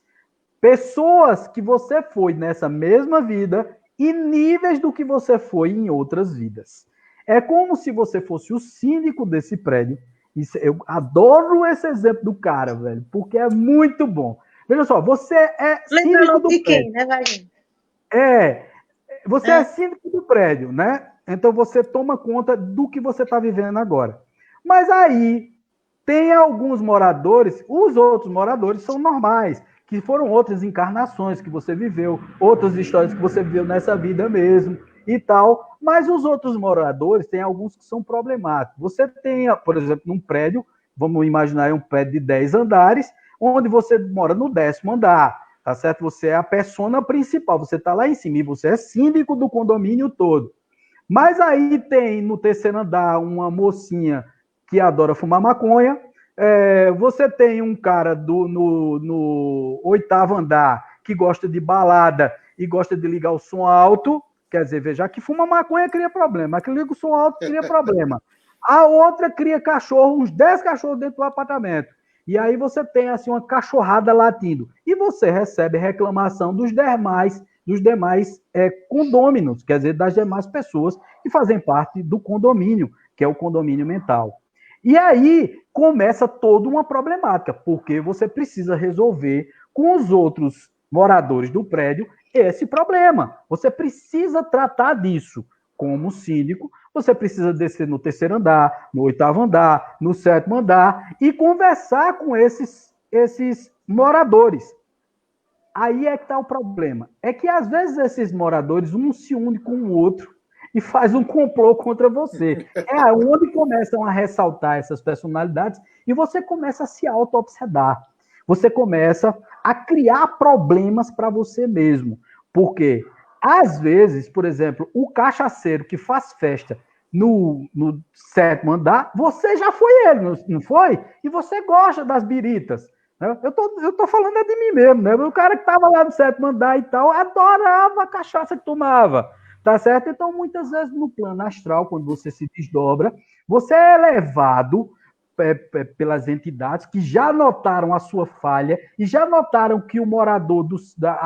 Pessoas que você foi nessa mesma vida e níveis do que você foi em outras vidas. É como se você fosse o síndico desse prédio. Eu adoro esse exemplo do cara, velho, porque é muito bom. Veja só, você é síndico do prédio. Né, Vaguinho? Você é síndico do prédio, né? Então você toma conta do que você está vivendo agora. Mas aí tem alguns moradores, os outros moradores são normais, que foram outras encarnações que você viveu, outras histórias que você viveu nessa vida mesmo e tal. Mas os outros moradores, tem alguns que são problemáticos. Você tem, por exemplo, num prédio, vamos imaginar um prédio de 10 andares, onde você mora no 10º andar. Tá certo? Você é a persona principal, você está lá em cima e você é síndico do condomínio todo. Mas aí tem no 3º andar uma mocinha que adora fumar maconha, você tem um cara no 8º andar que gosta de balada e gosta de ligar o som alto, quer dizer, veja, que fuma maconha cria problema, a que liga o som alto cria problema. A outra cria cachorro, uns 10 cachorros dentro do apartamento. E aí você tem assim uma cachorrada latindo. E você recebe reclamação dos demais condôminos, quer dizer, das demais pessoas que fazem parte do condomínio, que é o condomínio mental. E aí começa toda uma problemática, porque você precisa resolver com os outros moradores do prédio esse problema. Você precisa tratar disso como síndico. Você precisa descer no 3º andar, no 8º andar, no 7º andar e conversar com esses moradores. Aí é que está o problema. É que, às vezes, esses moradores, um se une com o outro e faz um complô contra você. É onde começam a ressaltar essas personalidades e você começa a se auto-obsedar. Você começa a criar problemas para você mesmo. Por quê? Às vezes, por exemplo, o cachaceiro que faz festa no 7º andar, você já foi ele, não foi? E você gosta das biritas. Né? Eu tô falando de mim mesmo, né? O cara que estava lá no 7º andar e tal, adorava a cachaça que tomava, tá certo? Então, muitas vezes no plano astral, quando você se desdobra, você é levado pelas entidades que já notaram a sua falha e já notaram que a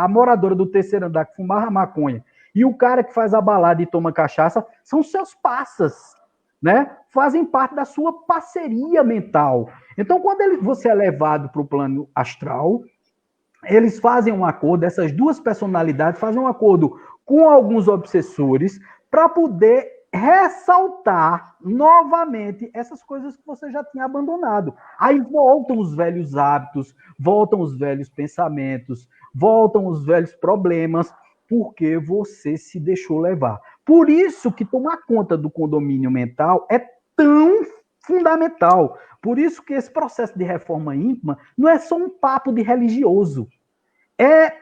moradora do 3º andar que fumava maconha e o cara que faz a balada e toma cachaça são seus passas, né? Fazem parte da sua parceria mental. Então, quando você é levado para o plano astral, eles fazem um acordo, essas duas personalidades fazem um acordo com alguns obsessores para poder ressaltar novamente essas coisas que você já tinha abandonado. Aí voltam os velhos hábitos, voltam os velhos pensamentos, voltam os velhos problemas, porque você se deixou levar. Por isso que tomar conta do condomínio mental é tão fundamental. Por isso que esse processo de reforma íntima não é só um papo de religioso. É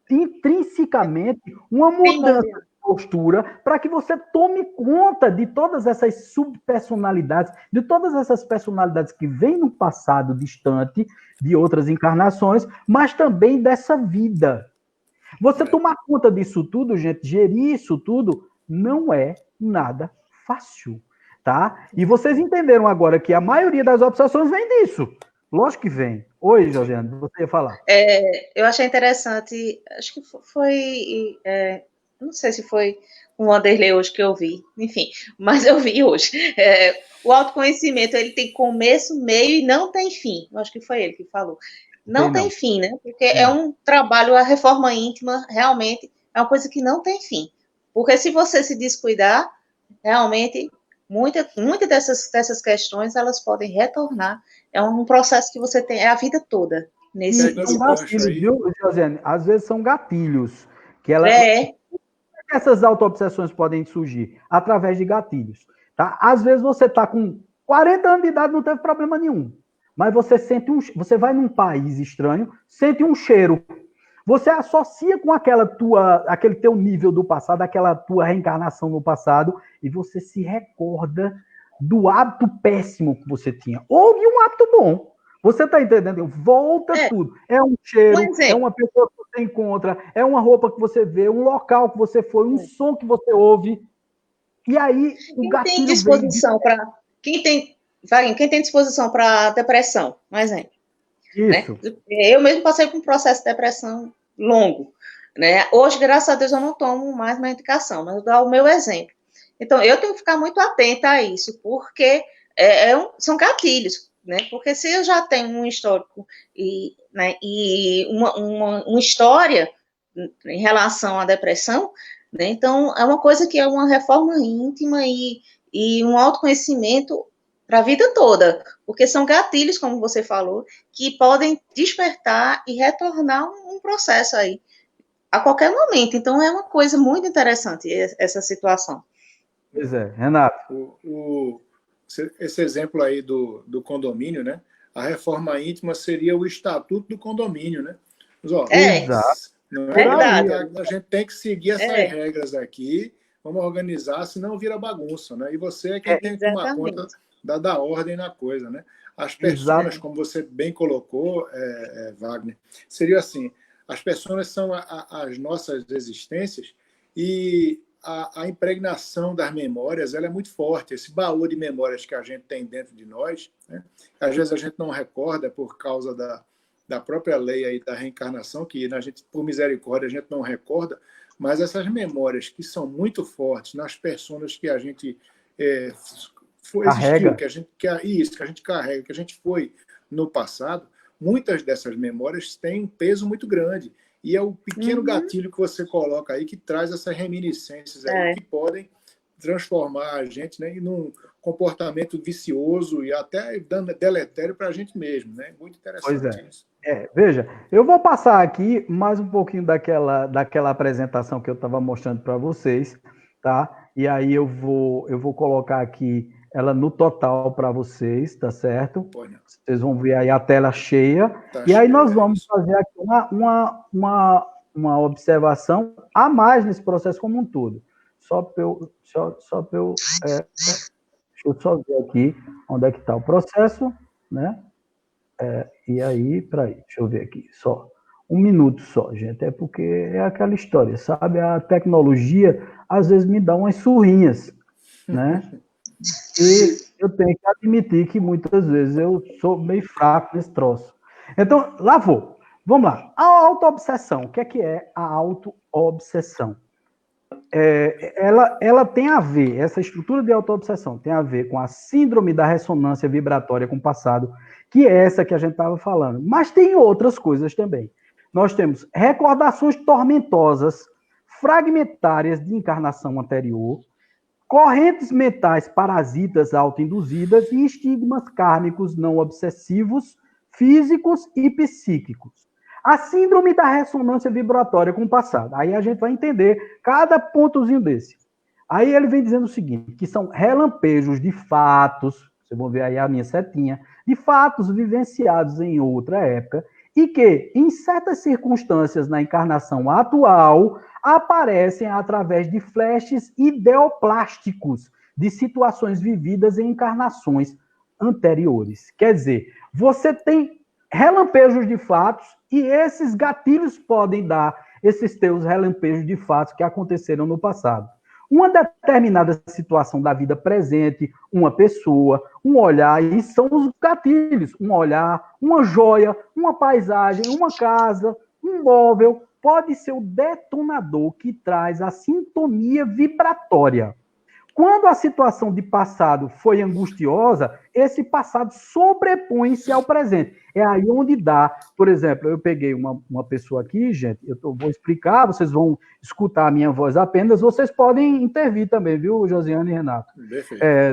intrinsecamente uma mudança de postura para que você tome conta de todas essas subpersonalidades, de todas essas personalidades que vêm no passado distante, de outras encarnações, mas também dessa vida. Você tomar conta disso tudo, gente, gerir isso tudo, não é nada fácil, tá? E vocês entenderam agora que a maioria das obsessões vem disso. Lógico que vem. Oi, Josiane, você ia falar. Eu achei interessante, acho que foi, não sei se foi um Wanderlei hoje que eu vi, enfim, mas eu vi hoje. O autoconhecimento, ele tem começo, meio e não tem fim. Eu acho que foi ele que falou. Não tem fim, né? Porque é um trabalho, a reforma íntima, realmente, é uma coisa que não tem fim. Porque se você se descuidar, realmente muita dessas questões, elas podem retornar. É um processo que você tem, é a vida toda. São gatilhos, viu, Josiane? Às vezes são gatilhos. Que essas auto-obsessões podem surgir através de gatilhos. Tá? Às vezes você está com 40 anos de idade, não teve problema nenhum. Mas você você vai num país estranho, sente um cheiro. Você associa com aquele teu nível do passado, aquela tua reencarnação no passado, e você se recorda do hábito péssimo que você tinha. Ou de um hábito bom. Você está entendendo? Volta tudo. É um cheiro, é uma pessoa que você encontra, é uma roupa que você vê, um local que você foi, um som que você ouve. E aí, o gatilho tem disposição para... Quem tem disposição para depressão, por exemplo. Isso. Né? Eu mesmo passei por um processo de depressão longo. Né? Hoje, graças a Deus, eu não tomo mais medicação, mas eu dou o meu exemplo. Então, eu tenho que ficar muito atenta a isso, porque são gatilhos. Né? Porque se eu já tenho um histórico e uma história em relação à depressão, né? Então é uma coisa que é uma reforma íntima e um autoconhecimento para a vida toda, porque são gatilhos, como você falou, que podem despertar e retornar um processo aí a qualquer momento. Então é uma coisa muito interessante essa situação. Pois é, Renato. Esse exemplo aí do condomínio, né? A reforma íntima seria o estatuto do condomínio, né? Mas, ó, a gente tem que seguir essas regras aqui, vamos organizar, senão vira bagunça, né? E você é quem tem que tomar conta da ordem na coisa, né? As pessoas, como você bem colocou, Wagner, seria assim, as pessoas são as nossas existências e a impregnação das memórias ela é muito forte. Esse baú de memórias que a gente tem dentro de nós, né? Às vezes a gente não recorda por causa da própria lei aí da reencarnação, que a gente, por misericórdia, a gente não recorda, mas essas memórias que são muito fortes nas pessoas que a gente existiu, que a gente carrega, que a gente foi no passado, muitas dessas memórias têm um peso muito grande. E é o pequeno gatilho que você coloca aí que traz essas reminiscências aí que podem transformar a gente, né, em um comportamento vicioso e até deletério para a gente mesmo, né? Muito interessante isso. Veja, eu vou passar aqui mais um pouquinho daquela apresentação que eu estava mostrando para vocês, tá? E aí eu vou colocar aqui ela no total para vocês, tá certo? Vocês vão ver aí a tela cheia. E aí nós vamos fazer aqui uma observação a mais nesse processo como um todo. Deixa eu só ver aqui onde é que está o processo, né? E aí, deixa eu ver aqui, só. 1 minuto só, gente, é porque é aquela história, sabe? A tecnologia, às vezes, me dá umas surrinhas, né? E eu tenho que admitir que, muitas vezes, eu sou meio fraco nesse troço. Então, lá vou. Vamos lá. A auto-obsessão. O que é a auto-obsessão? Ela tem a ver, essa estrutura de auto-obsessão tem a ver com a síndrome da ressonância vibratória com o passado, que é essa que a gente estava falando. Mas tem outras coisas também. Nós temos recordações tormentosas, fragmentárias de encarnação anterior, correntes mentais parasitas autoinduzidas e estigmas kármicos não obsessivos, físicos e psíquicos. A síndrome da ressonância vibratória com o passado. Aí a gente vai entender cada pontozinho desse. Aí ele vem dizendo o seguinte, que são relampejos de fatos, vocês vão ver aí a minha setinha, de fatos vivenciados em outra época, e que, em certas circunstâncias na encarnação atual, aparecem através de flashes ideoplásticos de situações vividas em encarnações anteriores. Quer dizer, você tem relampejos de fatos e esses gatilhos podem dar esses teus relampejos de fatos que aconteceram no passado. Uma determinada situação da vida presente, uma pessoa, um olhar, e são os gatilhos, um olhar, uma joia, uma paisagem, uma casa, um móvel, pode ser o detonador que traz a sintonia vibratória. Quando a situação de passado foi angustiosa, esse passado sobrepõe-se ao presente. É aí onde dá, por exemplo, eu peguei uma pessoa aqui, gente, vou explicar, vocês vão escutar a minha voz apenas, vocês podem intervir também, viu, Josiane e Renato?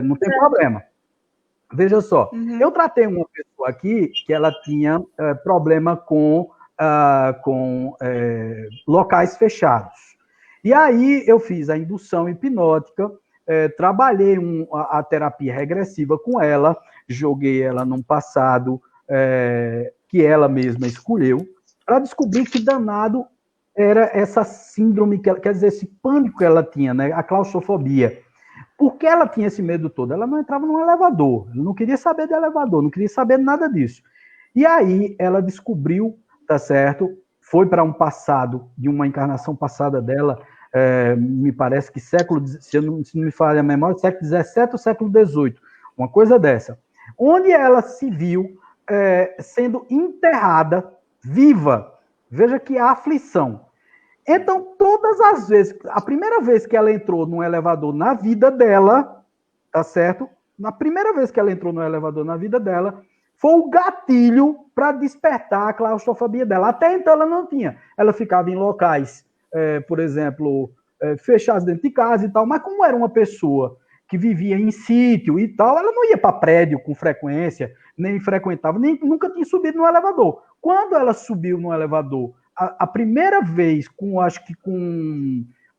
Não tem problema. Veja só, eu tratei uma pessoa aqui que ela tinha problema com locais fechados. E aí eu fiz a indução hipnótica, trabalhei a terapia regressiva com ela, joguei ela num passado que ela mesma escolheu, para descobrir que danado era essa síndrome, quer dizer, esse pânico que ela tinha, né, a claustrofobia. Por que ela tinha esse medo todo? Ela não entrava num elevador, ela não queria saber de elevador, não queria saber nada disso. E aí ela descobriu, tá certo, foi para um passado, de uma encarnação passada dela, me parece que século, se não me falha a memória, século XVII ou século XVIII, uma coisa dessa, onde ela se viu sendo enterrada, viva. Veja que aflição. Então, todas as vezes, a primeira vez que ela entrou num elevador na vida dela, tá certo? Na primeira vez que ela entrou no elevador na vida dela, foi o gatilho para despertar a claustrofobia dela. Até então ela não tinha. Ela ficava em locais, por exemplo, fechados dentro de casa e tal, mas como era uma pessoa que vivia em sítio e tal, ela não ia para prédio com frequência, nem frequentava, nem nunca tinha subido no elevador. Quando ela subiu no elevador, a primeira vez, acho que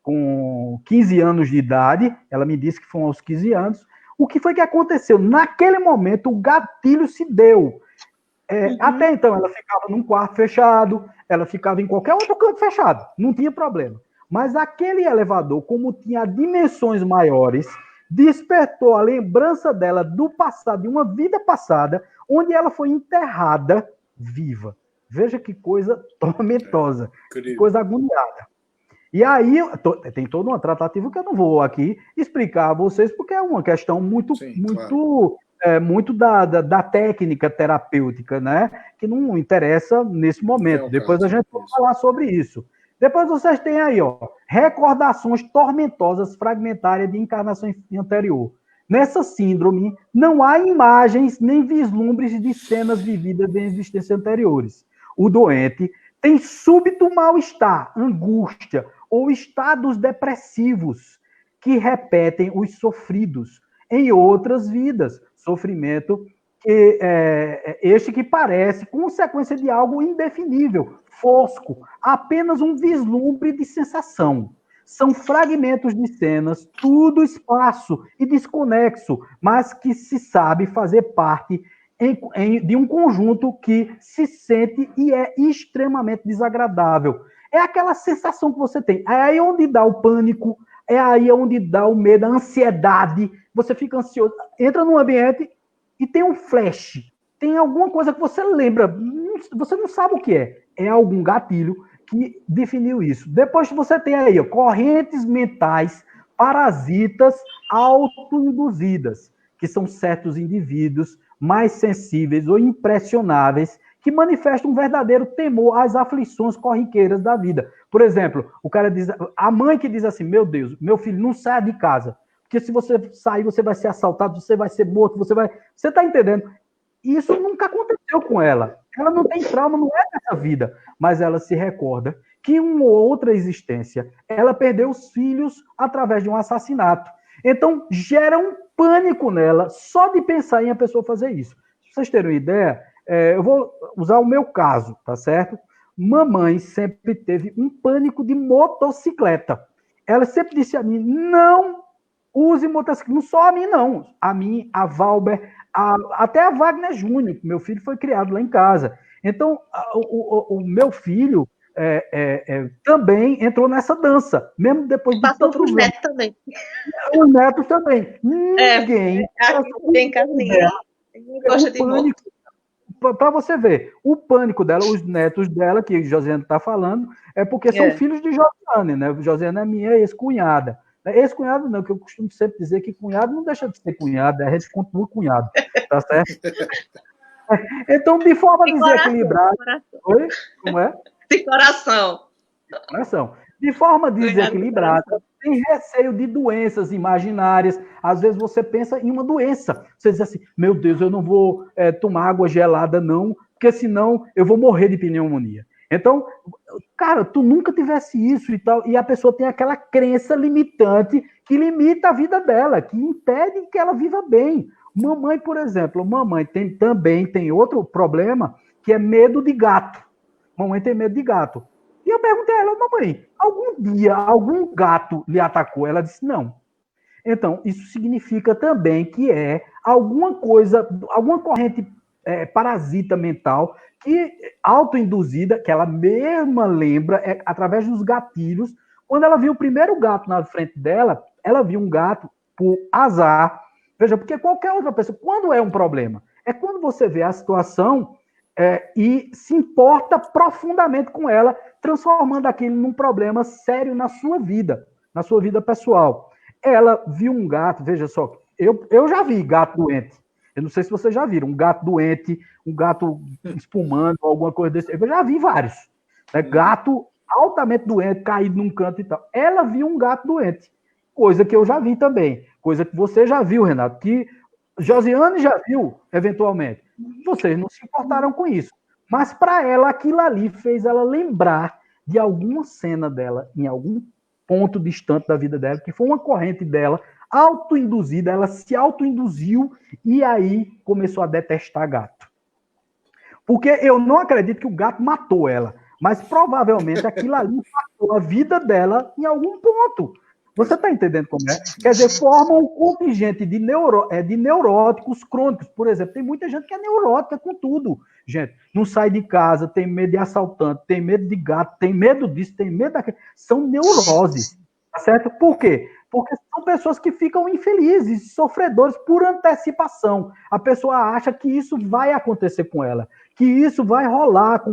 com 15 anos de idade, ela me disse que foi aos 15 anos, o que foi que aconteceu? Naquele momento, o gatilho se deu. Até então, ela ficava num quarto fechado, ela ficava em qualquer outro canto fechado, não tinha problema. Mas aquele elevador, como tinha dimensões maiores, despertou a lembrança dela do passado, de uma vida passada, onde ela foi enterrada viva. Veja que coisa tormentosa, que coisa agoniada. E aí, tem toda uma tratativa que eu não vou aqui explicar a vocês, porque é uma questão muito da técnica terapêutica, né? Que não interessa nesse momento. Depois a gente vai falar sobre isso. Depois vocês têm aí, ó, recordações tormentosas fragmentárias de encarnação anterior. Nessa síndrome, não há imagens nem vislumbres de cenas vividas em existências anteriores. O doente tem súbito mal-estar, angústia ou estados depressivos que repetem os sofridos em outras vidas. Sofrimento este que parece consequência de algo indefinível, fosco, apenas um vislumbre de sensação. São fragmentos de cenas, tudo espaço e desconexo, mas que se sabe fazer parte de um conjunto que se sente e é extremamente desagradável. É aquela sensação que você tem. É aí onde dá o pânico, é aí onde dá o medo, a ansiedade. Você fica ansioso, entra num ambiente e tem um flash, tem alguma coisa que você lembra, você não sabe o que é. É algum gatilho que definiu isso. Depois você tem aí, ó, correntes mentais parasitas autoinduzidas, que são certos indivíduos mais sensíveis ou impressionáveis que manifestam um verdadeiro temor às aflições corriqueiras da vida. Por exemplo, o cara diz, a mãe que diz assim, meu Deus, meu filho, não saia de casa, porque se você sair, você vai ser assaltado, você vai ser morto, você está entendendo? Isso nunca aconteceu com ela. Ela não tem trauma, não é dessa vida, mas ela se recorda que em uma outra existência, ela perdeu os filhos através de um assassinato. Então, gera um pânico nela só de pensar em a pessoa fazer isso. Se vocês terem uma ideia, eu vou usar o meu caso, tá certo? Mamãe sempre teve um pânico de motocicleta. Ela sempre disse a mim, não use motocicleta. Não só a mim, não. A mim, a Valber, até a Wagner Júnior, que meu filho foi criado lá em casa. Então, o meu filho também entrou nessa dança, mesmo depois de passou para os netos também. Os netos também. Ninguém gosta de pânico. Para você ver, o pânico dela, os netos dela, que Josiane está falando, é porque são filhos de Josiane, né? Josiane é minha ex-cunhada. Ex-cunhado não, que eu costumo sempre dizer que cunhado não deixa de ser cunhado, a gente continua cunhado, tá certo? Então, de forma desequilibrada... Oi? Como é? De coração. Coração. de forma desequilibrada, tem receio de doenças imaginárias. Às vezes você pensa em uma doença. Você diz assim, meu Deus, eu não vou tomar água gelada, não, porque senão eu vou morrer de pneumonia. Então, cara, tu nunca tivesse isso e tal, e a pessoa tem aquela crença limitante que limita a vida dela, que impede que ela viva bem. Mamãe, por exemplo, também tem outro problema, que é medo de gato. Mamãe tem medo de gato. E eu perguntei a ela, mamãe, algum dia algum gato lhe atacou? Ela disse, não. Então, isso significa também que é alguma coisa, alguma corrente parasita mental que autoinduzida, que ela mesma lembra, através dos gatilhos. Quando ela viu o primeiro gato na frente dela, ela viu um gato por azar. Veja, porque qualquer outra pessoa, quando é um problema? É quando você vê a situação e se importa profundamente com ela, transformando aquilo num problema sério na sua vida pessoal. Ela viu um gato, veja só, eu já vi gato doente. Eu não sei se vocês já viram, um gato doente, um gato espumando, alguma coisa desse. Eu já vi vários. Gato altamente doente, caído num canto e tal. Ela viu um gato doente, coisa que eu já vi também, coisa que você já viu, Renato, que Josiane já viu, eventualmente. Vocês não se importaram com isso. Mas para ela, aquilo ali fez ela lembrar de alguma cena dela, em algum ponto distante da vida dela, que foi uma corrente dela, autoinduzida, ela se autoinduziu e aí começou a detestar gato. Porque eu não acredito que o gato matou ela, mas provavelmente aquilo ali impactou a vida dela em algum ponto. Você está entendendo como é? Quer dizer, forma um contingente de neuróticos crônicos. Por exemplo, tem muita gente que é neurótica com tudo. Gente, não sai de casa, tem medo de assaltante, tem medo de gato, tem medo disso, tem medo daquilo. São neuroses, tá certo? Por quê? Porque são pessoas que ficam infelizes, sofredores por antecipação. A pessoa acha que isso vai acontecer com ela, que isso vai rolar.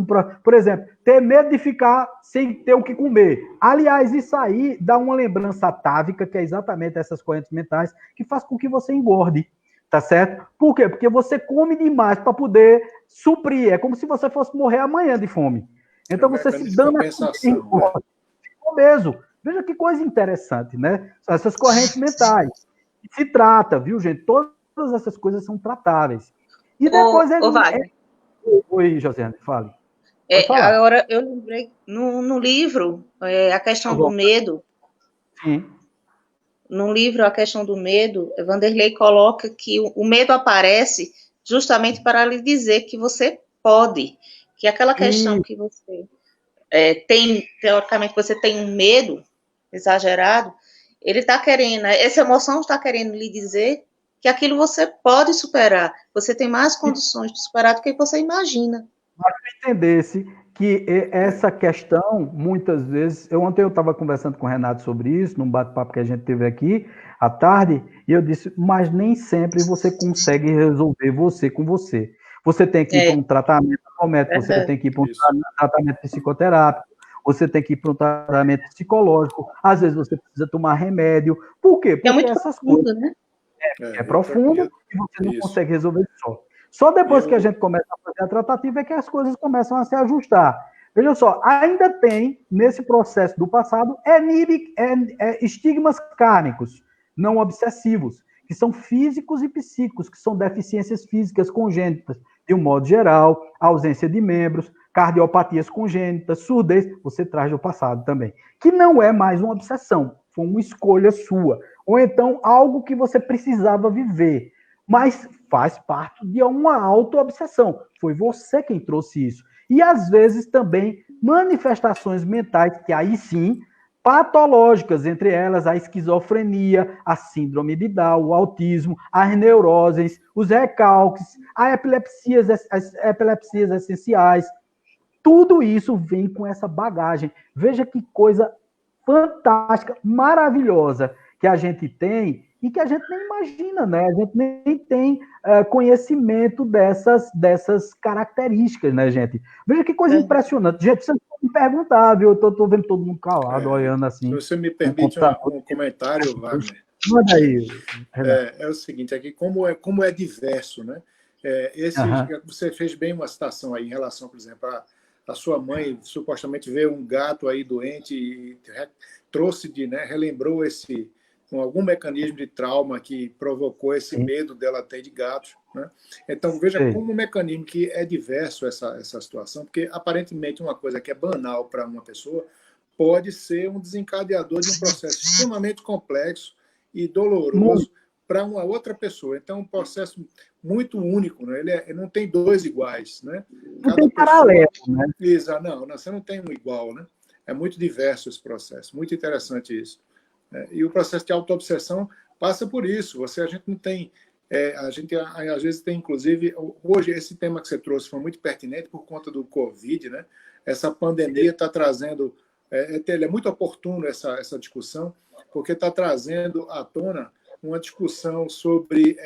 Por exemplo, ter medo de ficar sem ter o que comer. Aliás, isso aí dá uma lembrança atávica, que é exatamente essas correntes mentais, que faz com que você engorde, tá certo? Por quê? Porque você come demais para poder suprir. É como se você fosse morrer amanhã de fome. Então você se dá obeso. Veja que coisa interessante, né? Essas correntes mentais. Se trata, viu, gente? Todas essas coisas são tratáveis. E depois Oi, Josiane, fale. Agora, eu lembrei, no livro, a questão do medo. Sim. No livro, a questão do medo, Vanderlei coloca que o medo aparece justamente para lhe dizer que você pode. Que aquela questão que você tem, teoricamente, você tem um medo exagerado, ele está querendo, essa emoção está querendo lhe dizer que aquilo você pode superar, você tem mais condições de superar do que você imagina. Mas eu entendesse que essa questão, muitas vezes, ontem eu estava conversando com o Renato sobre isso, num bate-papo que a gente teve aqui à tarde, e eu disse, mas nem sempre você consegue resolver você com você. Você tem que ir para um tratamento médico, você tem que ir para um tratamento psicoterápico, você tem que ir para um tratamento psicológico, às vezes você precisa tomar remédio. Por quê? Porque muito essas profundo, coisas, né? É profundo e você não consegue resolver só. Só depois que a gente começa a fazer a tratativa é que as coisas começam a se ajustar. Veja só, ainda tem, nesse processo do passado, estigmas kármicos, não obsessivos, que são físicos e psíquicos, que são deficiências físicas congênitas, de um modo geral, ausência de membros, cardiopatias congênitas, surdez, você traz do passado também. Que não é mais uma obsessão, foi uma escolha sua. Ou então algo que você precisava viver, mas faz parte de uma auto-obsessão. Foi você quem trouxe isso. E, às vezes, também manifestações mentais, que aí sim, patológicas, entre elas a esquizofrenia, a síndrome de Down, o autismo, as neuroses, os recalques, as epilepsias essenciais. Tudo isso vem com essa bagagem. Veja que coisa fantástica, maravilhosa que a gente tem e que a gente nem imagina, né? A gente nem tem conhecimento dessas características, né, gente? Veja que coisa impressionante. Gente, você me perguntar, viu? Eu tô vendo todo mundo calado, olhando assim. Se você me permite um comentário, Wagner. Manda aí. É o seguinte, aqui como é diverso, né? Você fez bem uma citação aí em relação, por exemplo, a sua mãe supostamente vê um gato aí doente e trouxe relembrou com algum mecanismo de trauma que provocou esse medo dela ter de gatos, né? Então, veja como um mecanismo que é diverso essa situação, porque aparentemente uma coisa que é banal para uma pessoa pode ser um desencadeador de um processo extremamente complexo e doloroso para uma outra pessoa. Então, é um processo muito único, né? Ele não tem dois iguais, né? Não tem paralelo, né? Não, você não tem um igual, né? É muito diverso esse processo, muito interessante isso. E o processo de autoobsessão passa por isso. A gente não tem... a gente, às vezes, tem, inclusive... Hoje, esse tema que você trouxe foi muito pertinente por conta do Covid, né? Essa pandemia está trazendo... é muito oportuno essa discussão, porque está trazendo à tona uma discussão sobre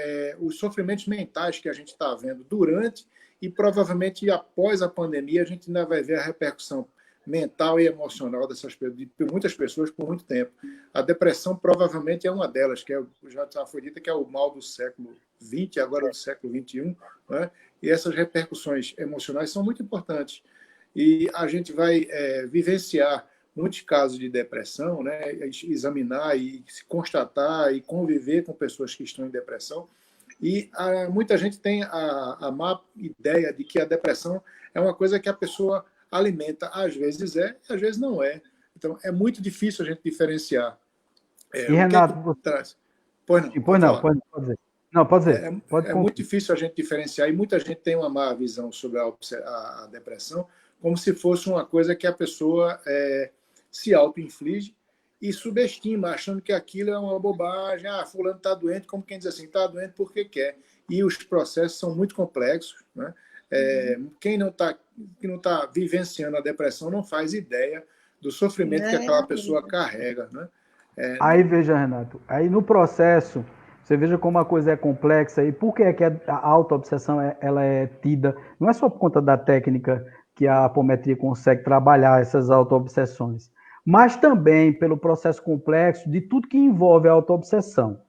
os sofrimentos mentais que a gente está vendo durante e provavelmente após a pandemia. A gente ainda vai ver a repercussão mental e emocional de muitas pessoas por muito tempo. A depressão provavelmente é uma delas, que já foi dita que é o mal do século XX, agora do século XXI, né? E essas repercussões emocionais são muito importantes. E a gente vai vivenciar muitos casos de depressão, né? Examinar e se constatar e conviver com pessoas que estão em depressão. E muita gente tem a má ideia de que a depressão é uma coisa que a pessoa alimenta. Às vezes às vezes não é. Então, é muito difícil a gente diferenciar. E, Renato, traz? Pois não. Pode dizer. Não, pode dizer. É muito difícil a gente diferenciar, e muita gente tem uma má visão sobre a depressão, como se fosse uma coisa que a pessoa se auto-inflige e subestima, achando que aquilo é uma bobagem. Fulano está doente, como quem diz assim, está doente porque quer. E os processos são muito complexos, né? Quem não está vivenciando a depressão não faz ideia do sofrimento que aquela pessoa carrega, né? Aí veja, Renato, aí no processo, você veja como a coisa é complexa e por que é que a autoobsessão ela é tida, não é só por conta da técnica que a apometria consegue trabalhar essas autoobsessões, mas também pelo processo complexo de tudo que envolve a autoobsessão.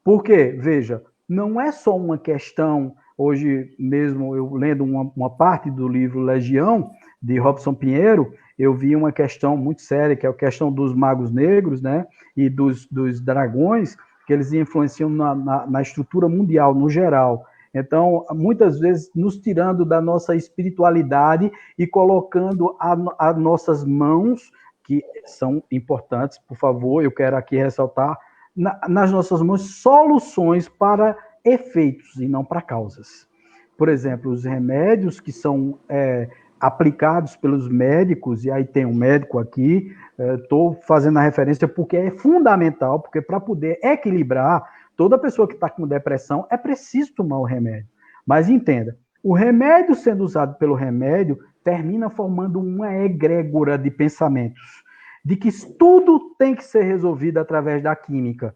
Porque, veja, não é só uma questão, hoje mesmo eu lendo uma parte do livro Legião, de Robson Pinheiro, eu vi uma questão muito séria, que é a questão dos magos negros, né, e dos dragões, que eles influenciam na estrutura mundial, no geral. Então, muitas vezes, nos tirando da nossa espiritualidade e colocando as nossas mãos, que são importantes, por favor, eu quero aqui ressaltar, nas nossas mãos, soluções para efeitos e não para causas. Por exemplo, os remédios que são aplicados pelos médicos, e aí tem um médico aqui, estou fazendo a referência porque é fundamental, porque para poder equilibrar, toda pessoa que está com depressão é preciso tomar o remédio. Mas entenda, o remédio sendo usado pelo remédio termina formando uma egrégora de pensamentos, de que tudo tem que ser resolvido através da química.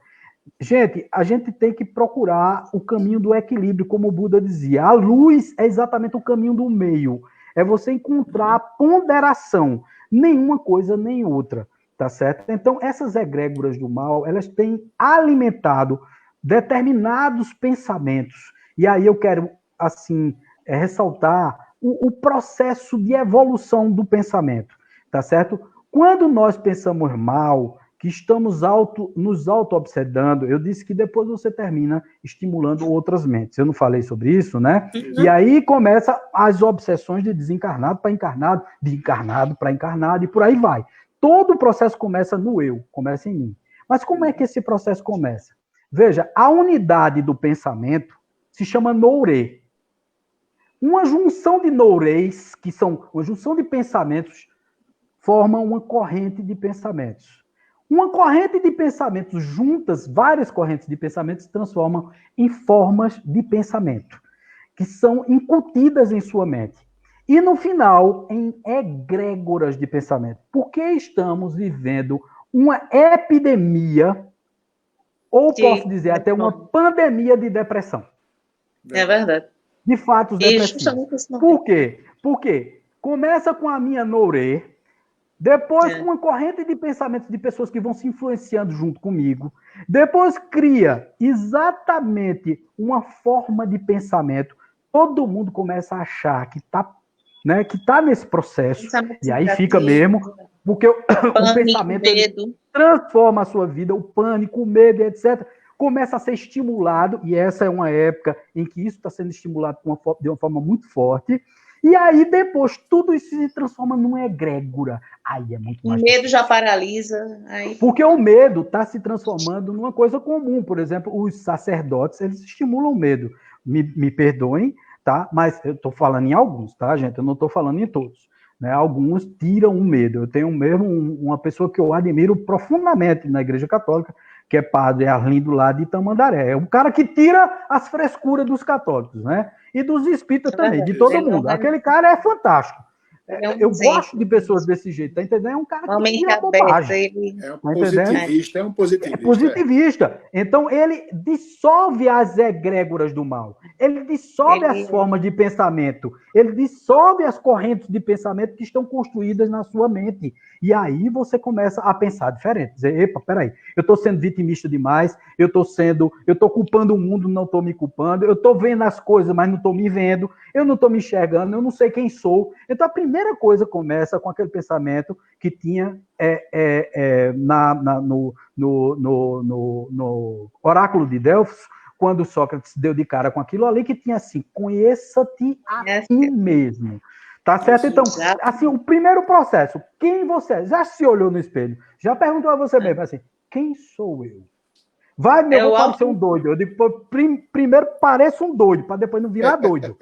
Gente, a gente tem que procurar o caminho do equilíbrio, como o Buda dizia. A luz é exatamente o caminho do meio. É você encontrar a ponderação, nenhuma coisa nem outra, tá certo? Então, essas egrégoras do mal, elas têm alimentado determinados pensamentos. E aí eu quero, assim, ressaltar o processo de evolução do pensamento, tá certo? Quando nós pensamos mal, que estamos nos auto-obsedando, eu disse que depois você termina estimulando outras mentes. Eu não falei sobre isso, né? Uhum. E aí começa as obsessões de desencarnado para encarnado, de encarnado para encarnado, e por aí vai. Todo o processo começa no eu, começa em mim. Mas como é que esse processo começa? Veja, a unidade do pensamento se chama nourê. Uma junção de nourês, que são uma junção de pensamentos, formam uma corrente de pensamentos. Uma corrente de pensamentos juntas, várias correntes de pensamentos se transformam em formas de pensamento, que são incutidas em sua mente. E, no final, em egrégoras de pensamento. Porque estamos vivendo uma epidemia, ou posso dizer até uma pandemia de depressão. É verdade. De fatos depressivos. Por quê? Porque começa com a minha nourê, depois, com uma corrente de pensamentos de pessoas que vão se influenciando junto comigo. Depois, cria exatamente uma forma de pensamento. Todo mundo começa a achar que está né, que está nesse processo, e aí fica mesmo, porque o pensamento ele transforma a sua vida, o pânico, o medo, etc., começa a ser estimulado, e essa é uma época em que isso está sendo estimulado de uma forma muito forte, e aí depois tudo isso se transforma numa egrégora. Aí é muito mais. O medo já paralisa. Aí... Porque o medo está se transformando numa coisa comum. Por exemplo, os sacerdotes, eles estimulam o medo. Me perdoem, tá? Mas eu estou falando em alguns, tá, gente? Eu não estou falando em todos. Né? Alguns tiram o medo. Eu tenho mesmo uma pessoa que eu admiro profundamente na Igreja Católica, que é padre Arlindo lá de Tamandaré. É um cara que tira as frescuras dos católicos, né? E dos espíritas também, de todo mundo. Aquele cara é fantástico. Eu gosto de pessoas desse jeito, tá entendendo? É um cara que tira bobagem. É um positivista, é um positivista. É positivista. Então, ele dissolve as egrégoras do mal. Ele dissolve as formas de pensamento. Ele dissolve as correntes de pensamento que estão construídas na sua mente. E aí você começa a pensar diferente. Dizer, epa, peraí, eu estou sendo vitimista demais, eu estou culpando o mundo, não estou me culpando, eu estou vendo as coisas, mas não estou me vendo, eu não estou me enxergando, eu não sei quem sou. Então, a primeira coisa começa com aquele pensamento que tinha no oráculo de Delfos, quando Sócrates deu de cara com aquilo ali, que tinha assim, conheça-te a ti mesmo. Tá certo? Então, assim, o primeiro processo, quem você é? Já se olhou no espelho? Já perguntou a você mesmo, assim, quem sou eu? Vai, eu vou parecer um doido. Eu digo, primeiro pareça um doido, para depois não virar doido.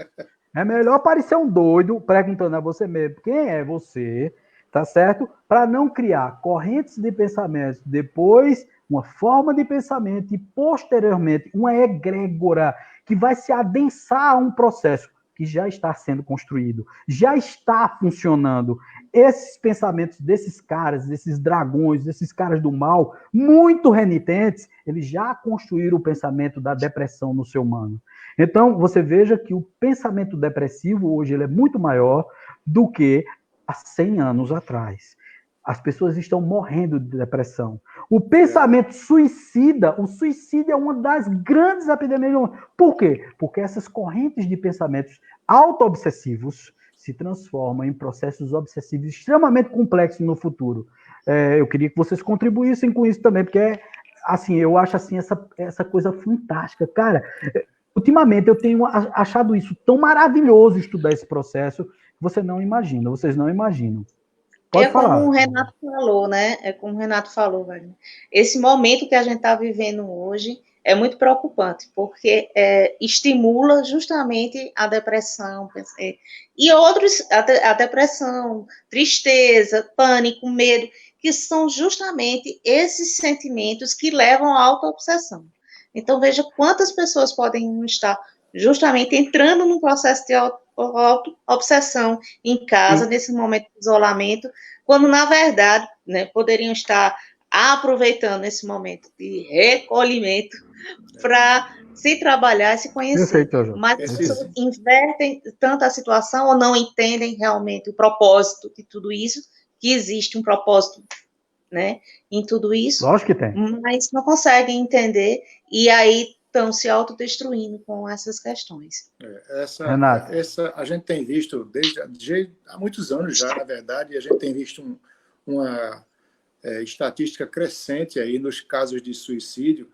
É melhor parecer um doido, perguntando a você mesmo, quem é você, tá certo? Para não criar correntes de pensamento, depois uma forma de pensamento e, posteriormente, uma egrégora que vai se adensar a um processo que já está sendo construído, já está funcionando. Esses pensamentos desses caras, desses dragões, desses caras do mal, muito renitentes, eles já construíram o pensamento da depressão no ser humano. Então, você veja que o pensamento depressivo hoje ele é muito maior do que há 100 anos atrás. As pessoas estão morrendo de depressão. O pensamento suicida, o suicídio é uma das grandes epidemias do mundo. Por quê? Porque essas correntes de pensamentos auto-obsessivos se transformam em processos obsessivos extremamente complexos no futuro. Eu queria que vocês contribuíssem com isso também, porque assim, eu acho assim, essa coisa fantástica. Cara, ultimamente eu tenho achado isso tão maravilhoso estudar esse processo que vocês não imaginam. Pode falar. Como o Renato falou, né? É como o Renato falou, Wagner. Esse momento que a gente está vivendo hoje é muito preocupante, porque estimula justamente a depressão e outros, a depressão, tristeza, pânico, medo, que são justamente esses sentimentos que levam à auto-obsessão. Então, veja quantas pessoas podem estar justamente entrando num processo de auto-obsessão em casa, nesse momento de isolamento, quando, na verdade, né, poderiam estar aproveitando esse momento de recolhimento para se trabalhar e se conhecer. Perfeito, mas as pessoas invertem tanto a situação ou não entendem realmente o propósito de tudo isso, que existe um propósito, né, em tudo isso. Lógico que tem. Mas não conseguem entender e aí estão se autodestruindo com essas questões. Essa a gente tem visto há muitos anos já, na verdade, e a gente tem visto uma estatística crescente aí nos casos de suicídio.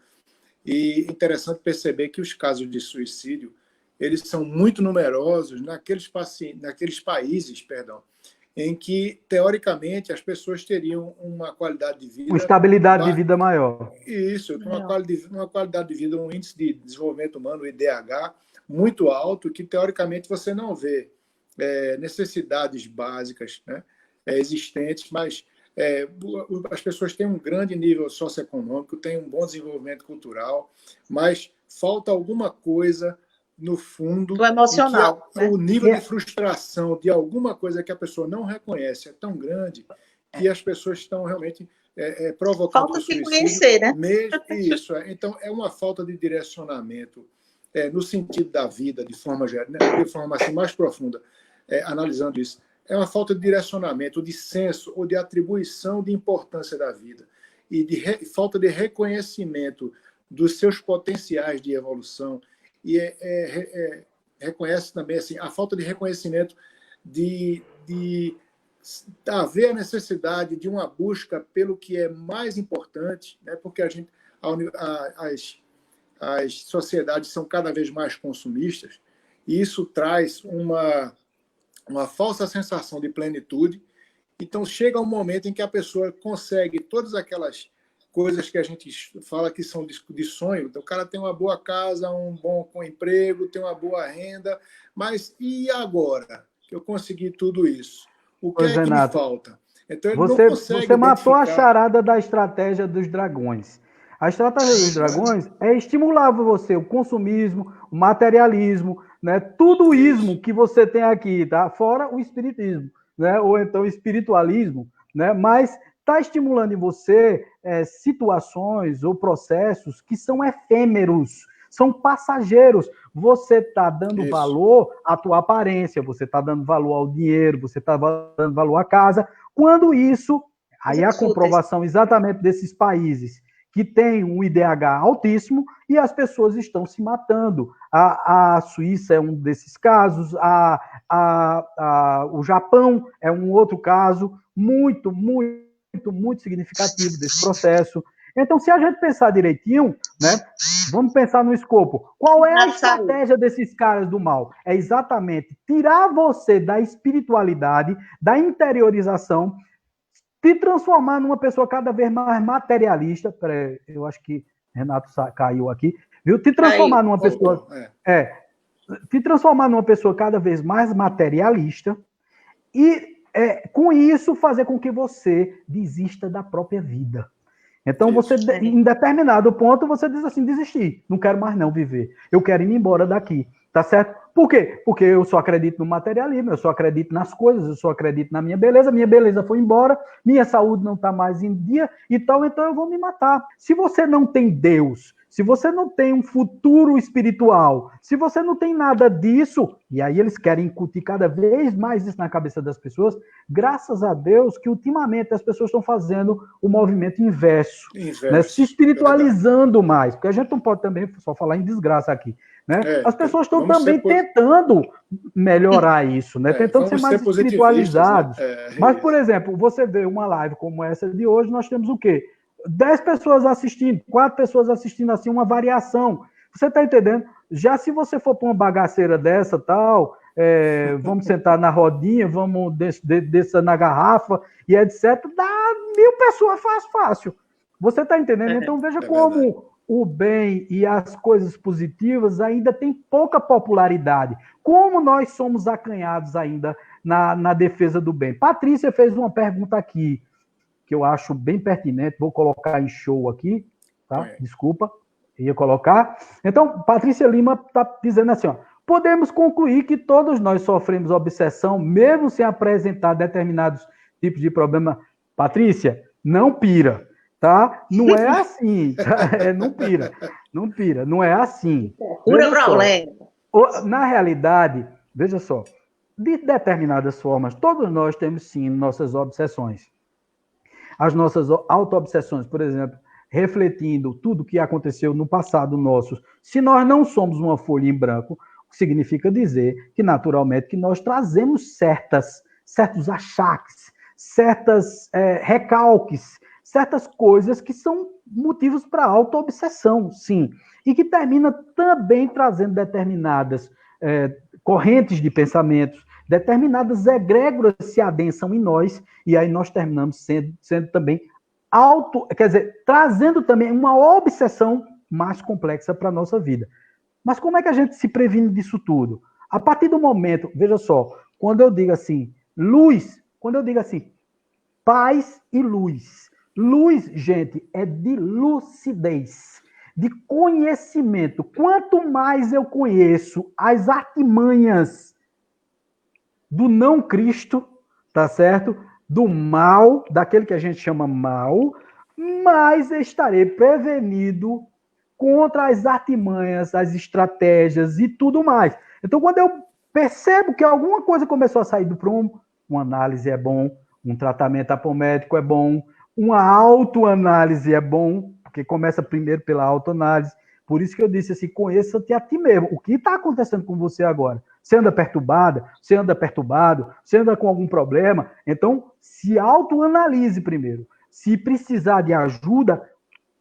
E interessante perceber que os casos de suicídio eles são muito numerosos naqueles países, em que, teoricamente, as pessoas teriam uma qualidade de vida... Uma estabilidade de vida maior. Isso, uma qualidade de vida, um índice de desenvolvimento humano, o IDH, muito alto, que, teoricamente, você não vê necessidades básicas, né, existentes, mas as pessoas têm um grande nível socioeconômico, têm um bom desenvolvimento cultural, mas falta alguma coisa no fundo, do emocional, né? O nível de frustração de alguma coisa que a pessoa não reconhece é tão grande que as pessoas estão realmente provocando falta se conhecer, né? Isso. Então, é uma falta de direcionamento no sentido da vida, de forma geral, né? De forma assim, mais profunda, analisando isso. É uma falta de direcionamento, de senso ou de atribuição de importância da vida e de falta de reconhecimento dos seus potenciais de evolução. E reconhece também assim, a falta de reconhecimento de haver a necessidade de uma busca pelo que é mais importante, né? Porque as sociedades são cada vez mais consumistas, e isso traz uma falsa sensação de plenitude. Então, chega um momento em que a pessoa consegue todas aquelas coisas que a gente fala que são de sonho. Então, o cara tem uma boa casa, um bom emprego, tem uma boa renda, mas e agora que eu consegui tudo isso? O que é que me falta? Então, ele não consegue Você matou a charada da estratégia dos dragões. A estratégia dos dragões é estimular você o consumismo, o materialismo, né? Tudo ismo que você tem aqui, tá? Fora o espiritismo, né? Ou então o espiritualismo, né? Mas está estimulando em você situações ou processos que são efêmeros, são passageiros. Você está dando valor à tua aparência, você está dando valor ao dinheiro, você está dando valor à casa. Quando isso, aí a comprovação exatamente desses países que tem um IDH altíssimo e as pessoas estão se matando. A Suíça é um desses casos, o Japão é um outro caso muito significativo desse processo. Então, se a gente pensar direitinho, né, vamos pensar no escopo. Qual é a estratégia desses caras do mal? É exatamente tirar você da espiritualidade, da interiorização, te transformar numa pessoa cada vez mais materialista. Peraí, eu acho que Renato caiu aqui, viu? Te transformar numa pessoa... te transformar numa pessoa cada vez mais materialista e, com isso, fazer com que você desista da própria vida. Então, você, em determinado ponto, você diz assim, desistir, não quero mais não viver, eu quero ir embora daqui, tá certo? Por quê? Porque eu só acredito no materialismo, eu só acredito nas coisas, eu só acredito na minha beleza foi embora, minha saúde não está mais em dia e tal, então eu vou me matar. Se você não tem Deus, se você não tem um futuro espiritual, se você não tem nada disso, e aí eles querem incutir cada vez mais isso na cabeça das pessoas, graças a Deus que ultimamente as pessoas estão fazendo o movimento inverso. Né? Se espiritualizando mais, porque a gente não pode também só falar em desgraça aqui. Né? As pessoas estão também tentando melhorar isso, né? Tentando ser mais espiritualizados. Né? Mas, por exemplo, você vê uma live como essa de hoje, nós temos o quê? 10 pessoas assistindo, 4 pessoas assistindo assim, uma variação. Você está entendendo? Já se você for para uma bagaceira dessa, tal, vamos sentar na rodinha, vamos descer na garrafa e etc., dá 1000 pessoas fácil. Você está entendendo? Então veja como o bem e as coisas positivas ainda têm pouca popularidade. Como nós somos acanhados ainda na defesa do bem. Patrícia fez uma pergunta aqui, que eu acho bem pertinente, vou colocar em show aqui, tá? Desculpa, ia colocar. Então, Patrícia Lima está dizendo assim, ó, podemos concluir que todos nós sofremos obsessão, mesmo sem apresentar determinados tipos de problema. Patrícia, não pira, tá? Não é assim, tá? Não pira, não é assim. Pura problema. Na realidade, veja só, de determinadas formas, todos nós temos sim nossas obsessões. As nossas auto-obsessões, por exemplo, refletindo tudo que aconteceu no passado nosso. Se nós não somos uma folha em branco, significa dizer que, naturalmente, que nós trazemos certos achaques, certas recalques, certas coisas que são motivos para auto-obsessão, sim. E que termina também trazendo determinadas correntes de pensamentos, determinadas egrégoras se adensam em nós, e aí nós terminamos sendo também trazendo também uma obsessão mais complexa para a nossa vida. Mas como é que a gente se previne disso tudo? A partir do momento, veja só, quando eu digo assim, luz, quando eu digo assim, paz e luz. Luz, gente, é de lucidez, de conhecimento. Quanto mais eu conheço as artimanhas do não Cristo, tá certo? Do mal, daquele que a gente chama mal, mais estarei prevenido contra as artimanhas, as estratégias e tudo mais. Então, quando eu percebo que alguma coisa começou a sair do prumo, uma análise é bom, um tratamento apométrico é bom, uma autoanálise é bom, porque começa primeiro pela autoanálise. Por isso que eu disse assim, conheça-te a ti mesmo. O que está acontecendo com você agora? você anda perturbada, você anda perturbado, você anda com algum problema, então se autoanalise primeiro. Se precisar de ajuda,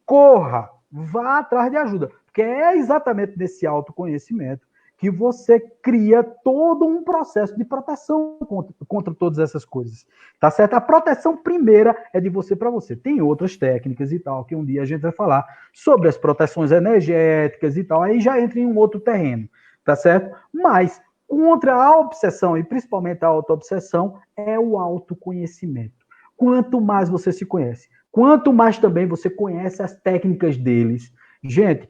corra, vá atrás de ajuda, porque é exatamente nesse autoconhecimento que você cria todo um processo de proteção contra todas essas coisas, tá certo? A proteção primeira é de você para você. Tem outras técnicas e tal, que um dia a gente vai falar sobre as proteções energéticas e tal, aí já entra em um outro terreno, tá certo? Mas contra a obsessão, e principalmente a autoobsessão, é o autoconhecimento. Quanto mais você se conhece, quanto mais também você conhece as técnicas deles. Gente,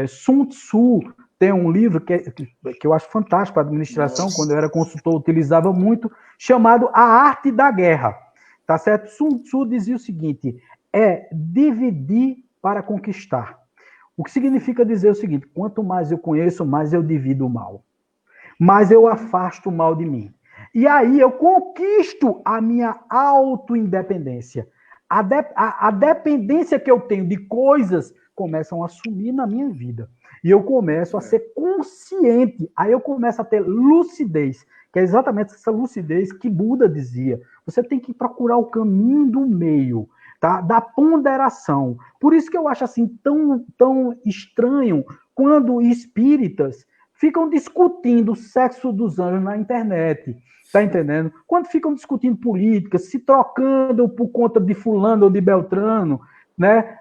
Sun Tzu tem um livro que eu acho fantástico para administração, quando eu era consultor, eu utilizava muito, chamado A Arte da Guerra. Tá certo? Sun Tzu dizia o seguinte, dividir para conquistar. O que significa dizer o seguinte, quanto mais eu conheço, mais eu divido o mal. Mais eu afasto o mal de mim. E aí eu conquisto a minha autoindependência. A dependência que eu tenho de coisas começam a sumir na minha vida. E eu começo a ser consciente. Aí eu começo a ter lucidez, que é exatamente essa lucidez que Buda dizia. Você tem que procurar o caminho do meio, tá? Da ponderação. Por isso que eu acho assim tão estranho quando espíritas ficam discutindo o sexo dos anjos na internet. Tá entendendo? Quando ficam discutindo política, se trocando por conta de fulano ou de Beltrano, né?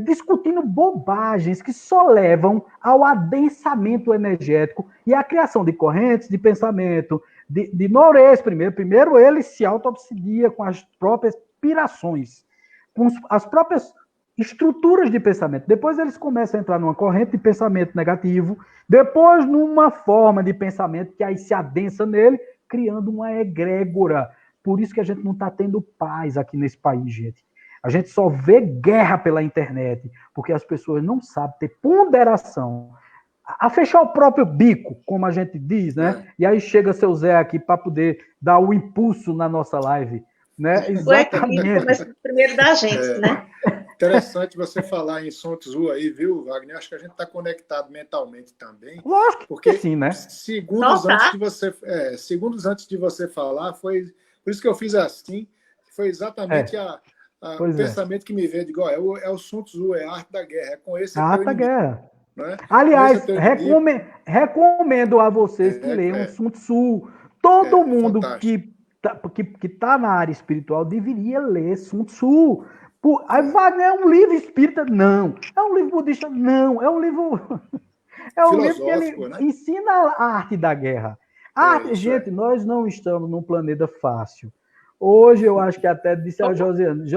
Discutindo bobagens que só levam ao adensamento energético e à criação de correntes de pensamento, de Norês primeiro. Primeiro ele se auto-obsidia com as próprias pirações, com as próprias estruturas de pensamento. Depois eles começam a entrar numa corrente de pensamento negativo, depois numa forma de pensamento que aí se adensa nele, criando uma egrégora. Por isso que a gente não está tendo paz aqui nesse país, gente. A gente só vê guerra pela internet, porque as pessoas não sabem ter ponderação. A fechar o próprio bico, como a gente diz, né? E aí chega seu Zé aqui para poder dar o impulso na nossa live, né? Exatamente. Começa primeiro da gente, né? Interessante você falar em Sun Tzu aí, viu, Wagner? Acho que a gente está conectado mentalmente também. Lógico porque que sim, né? Segundos antes de você falar, foi por isso que eu fiz assim, foi exatamente o pensamento que me veio, digo, é o Sun Tzu, é a arte da guerra, é com esse a arte da guerra. Né? Aliás, recomendo a vocês que leiam Sun Tzu. Todo mundo que está na área espiritual deveria ler Sun Tzu. Aí Wagner é um livro espírita? Não. É um livro budista? Não. É um livro... É um livro que ele ensina a arte da guerra. Gente, nós não estamos num planeta fácil. Hoje eu acho que até disse a Josiane,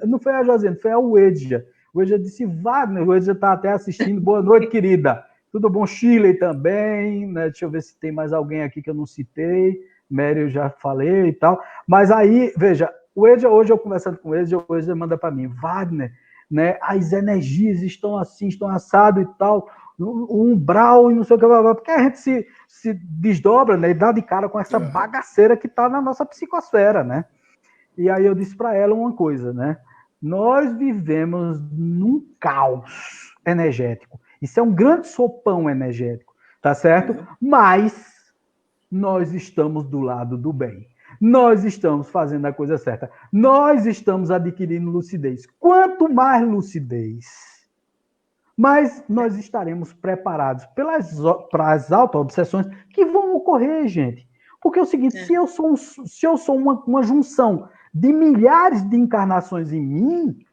não foi a Josiane, foi a Uedja. O Uedja disse, Wagner, o Uedja está até assistindo. Boa noite, querida. Tudo bom? Chile também, né? Deixa eu ver se tem mais alguém aqui que eu não citei. Mary eu já falei e tal. Mas aí, veja, o Uedja, hoje eu conversando com o Uedja manda para mim, Wagner, né? As energias estão assim, estão assado e tal, o umbral e não sei o que, porque a gente se desdobra, né? E dá de cara com essa bagaceira que está na nossa psicosfera, né? E aí eu disse para ela uma coisa, né? Nós vivemos num caos energético. Isso é um grande sopão energético, tá certo? Mas nós estamos do lado do bem. Nós estamos fazendo a coisa certa. Nós estamos adquirindo lucidez. Quanto mais lucidez, mais nós estaremos preparados para as auto-obsessões que vão ocorrer, gente. Porque é o seguinte, se eu sou uma junção de milhares de encarnações em mim,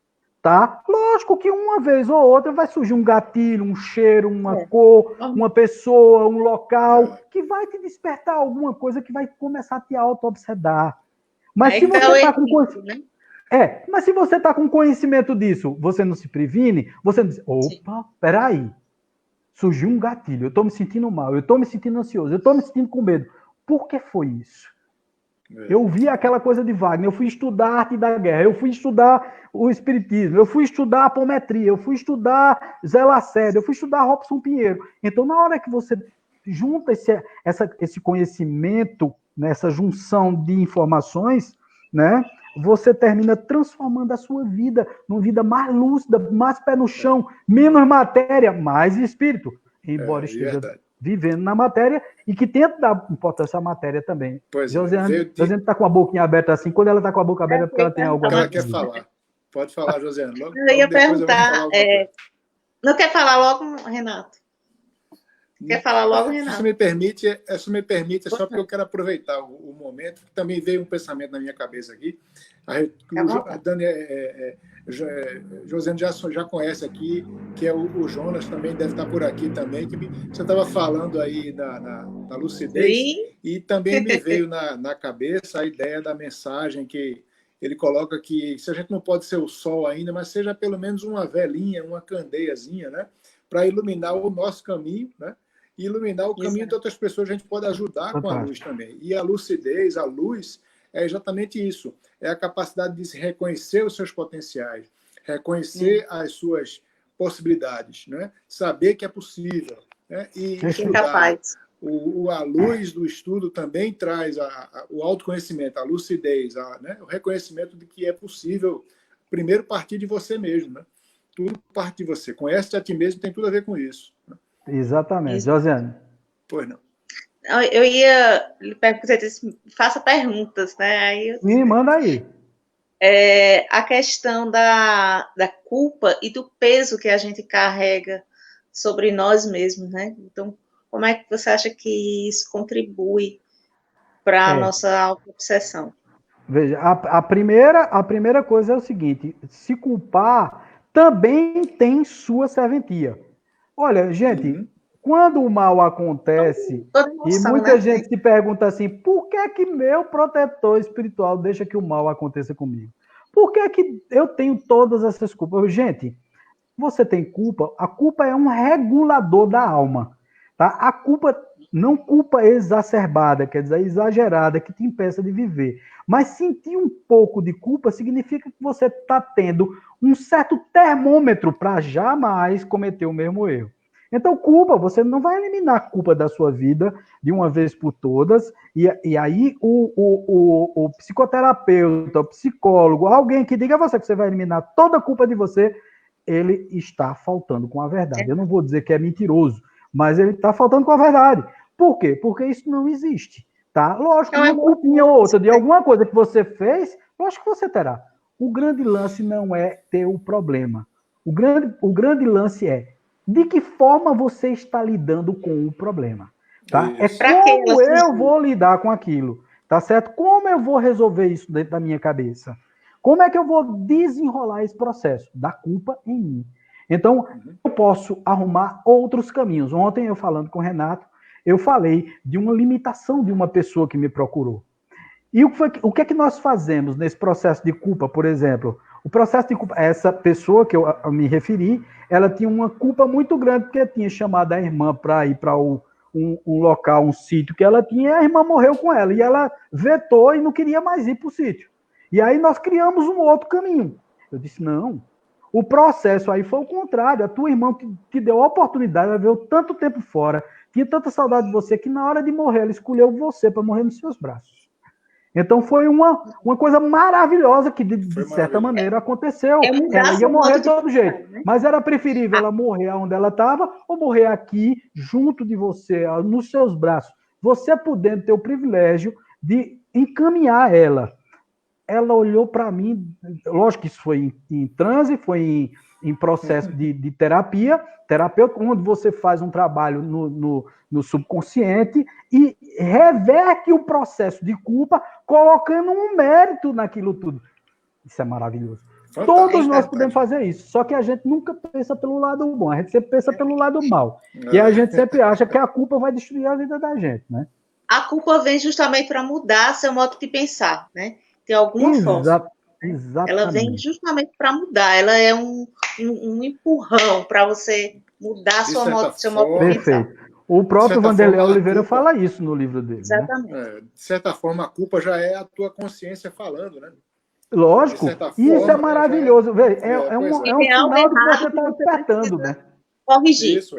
tá? Lógico que uma vez ou outra vai surgir um gatilho, um cheiro, uma cor, uma pessoa, um local, que vai te despertar alguma coisa que vai começar a te auto-obsedar. Mas se você está com conhecimento... mas se você está com conhecimento disso, você não se previne, você não diz, opa, peraí, surgiu um gatilho, eu estou me sentindo mal, eu estou me sentindo ansioso, eu estou me sentindo com medo. Por que foi isso? Eu vi aquela coisa de Wagner, eu fui estudar a arte da guerra, eu fui estudar o espiritismo, eu fui estudar a apometria, eu fui estudar Zé Lacerda, eu fui estudar Robson Pinheiro. Então, na hora que você junta esse conhecimento, né, essa junção de informações, né, você termina transformando a sua vida numa vida mais lúcida, mais pé no chão, menos matéria, mais espírito. Embora esteja vivendo na matéria e que tenta dar importância à matéria também. Pois Josiane está com a boquinha aberta assim, quando ela está com a boca aberta é porque ela tem algo a ela quer falar. Pode falar, Josiane. Logo, eu ia perguntar. Não quer falar logo, Renato? Quer falar logo, Renato? Se me permite, é só porque eu quero aproveitar o momento, que também veio um pensamento na minha cabeça aqui. A Dani, Josiane já conhece aqui, que é o Jonas, também deve estar por aqui também, que você estava falando aí da lucidez, e também me veio na cabeça a ideia da mensagem que ele coloca que se a gente não pode ser o sol ainda, mas seja pelo menos uma velinha, uma candeiazinha, né, para iluminar o nosso caminho, né, e iluminar o caminho de outras pessoas, a gente pode ajudar com a luz também. E a lucidez, a luz, é exatamente isso. É a capacidade de se reconhecer os seus potenciais, reconhecer as suas possibilidades, né? Saber que é possível, né? E estudar. A luz do estudo também traz o autoconhecimento, a lucidez, né? O reconhecimento de que é possível, primeiro, partir de você mesmo, né? Tudo parte de você. Conhece a ti mesmo, tem tudo a ver com isso, né? Exatamente. Josiane. Pois não. Eu ia lhe perguntar, faça perguntas, né? Aí me manda aí. A questão da culpa e do peso que a gente carrega sobre nós mesmos, né? Então, como é que você acha que isso contribui para a nossa auto-obsessão? Veja, a primeira coisa é o seguinte: se culpar também tem sua serventia. Olha, gente, quando o mal acontece, e muita gente se pergunta assim, por que que meu protetor espiritual deixa que o mal aconteça comigo? Por que que eu tenho todas essas culpas? Gente, você tem culpa, a culpa é um regulador da alma, tá? A culpa, não culpa exacerbada, quer dizer, exagerada, que te impeça de viver. Mas sentir um pouco de culpa significa que você está tendo um certo termômetro para jamais cometer o mesmo erro. Então, culpa, você não vai eliminar a culpa da sua vida de uma vez por todas, e aí o psicoterapeuta, o psicólogo, alguém que diga a você que você vai eliminar toda a culpa de você, ele está faltando com a verdade. Eu não vou dizer que é mentiroso, mas ele está faltando com a verdade. Por quê? Porque isso não existe, tá? Lógico, uma culpinha ou outra de alguma coisa que você fez, lógico que você terá. O grande lance não é ter o problema. O grande lance é de que forma você está lidando com o problema, tá? Isso. É como eu vou lidar com aquilo, tá certo? Como eu vou resolver isso dentro da minha cabeça? Como é que eu vou desenrolar esse processo da culpa em mim? Então, eu posso arrumar outros caminhos. Ontem, eu falando com o Renato, eu falei de uma limitação de uma pessoa que me procurou. E o que é que nós fazemos nesse processo de culpa, por exemplo? O processo de culpa, essa pessoa que eu me referi, ela tinha uma culpa muito grande, porque tinha chamado a irmã para ir para um local, um sítio que ela tinha, e a irmã morreu com ela. E ela vetou e não queria mais ir para o sítio. E aí nós criamos um outro caminho. Eu disse, não. O processo aí foi o contrário. A tua irmã te deu a oportunidade, ela veio tanto tempo fora, tinha tanta saudade de você, que na hora de morrer, ela escolheu você para morrer nos seus braços. Então foi uma coisa maravilhosa que, de certa maneira, aconteceu. Ela ia morrer de todo jeito. Né? Mas era preferível ela morrer onde ela estava ou morrer aqui, junto de você, nos seus braços. Você podendo ter o privilégio de encaminhar ela. Ela olhou para mim, lógico que isso foi em transe, foi em processo de terapia, onde você faz um trabalho no subconsciente e reverte o processo de culpa, colocando um mérito naquilo tudo. Isso é maravilhoso. Fantástico. Todos nós podemos fazer isso, só que a gente nunca pensa pelo lado bom, a gente sempre pensa pelo lado mal. E a gente sempre acha que a culpa vai destruir a vida da gente, né? A culpa vem justamente para mudar seu modo de pensar, né? De alguma forma. Exatamente. Ela vem justamente para mudar. Ela é um empurrão para você mudar seu modo de pensar. Perfeito. O próprio Vanderlei Oliveira fala isso no livro dele. Exatamente. Né? De certa forma, a culpa já é a tua consciência falando, né? Lógico. Isso é maravilhoso. É um sinal de que você está despertando, né? Corrigir. Isso,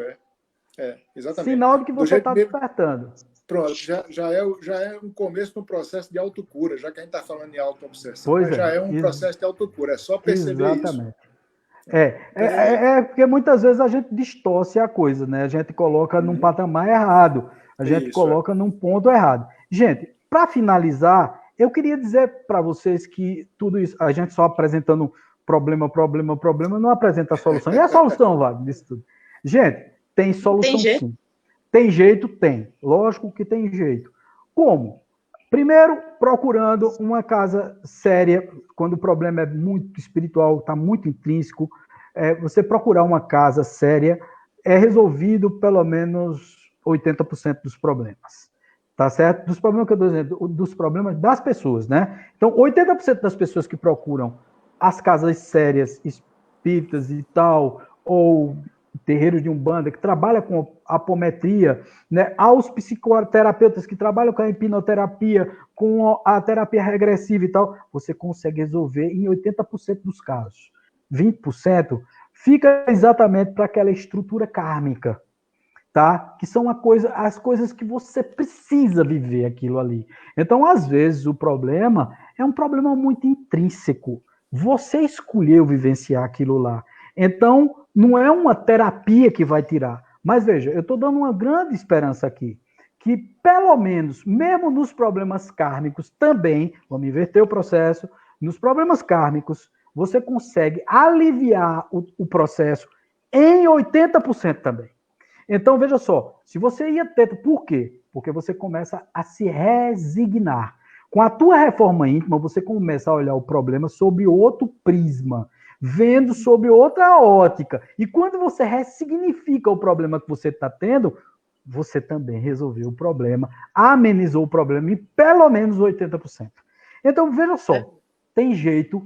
exatamente. Sinal de que você está despertando. Pronto, já é um começo no processo de autocura, já que a gente está falando em auto-obsessão, já é um processo de autocura, é só perceber isso. Porque muitas vezes a gente distorce a coisa, né? A gente coloca num patamar errado, a gente coloca num ponto errado. Gente, para finalizar, eu queria dizer para vocês que tudo isso, a gente só apresentando problema, não apresenta a solução. E a solução, Wagner, disso tudo? Gente, tem solução sim. Tem jeito? Tem. Lógico que tem jeito. Como? Primeiro, procurando uma casa séria, quando o problema é muito espiritual, está muito intrínseco, você procurar uma casa séria, é resolvido pelo menos 80% dos problemas. Tá certo? Dos problemas que eu estou dizendo, dos problemas das pessoas, né? Então, 80% das pessoas que procuram as casas sérias, espíritas e tal, ou terreiros de Umbanda, que trabalha com apometria, né, aos psicoterapeutas que trabalham com a hipnoterapia, com a terapia regressiva e tal, você consegue resolver em 80% dos casos. 20% fica exatamente para aquela estrutura kármica, tá? Que são as coisas que você precisa viver aquilo ali. Então, às vezes, o problema é um problema muito intrínseco. Você escolheu vivenciar aquilo lá. Então, não é uma terapia que vai tirar. Mas veja, eu estou dando uma grande esperança aqui, que pelo menos, mesmo nos problemas kármicos também, vamos inverter o processo, nos problemas kármicos, você consegue aliviar o processo em 80% também. Então, veja só, se você ia ter... Por quê? Porque você começa a se resignar. Com a tua reforma íntima, você começa a olhar o problema sob outro prisma, vendo sob outra ótica. E quando você ressignifica o problema que você está tendo, você também resolveu o problema, amenizou o problema em pelo menos 80%. Então, veja só, tem jeito?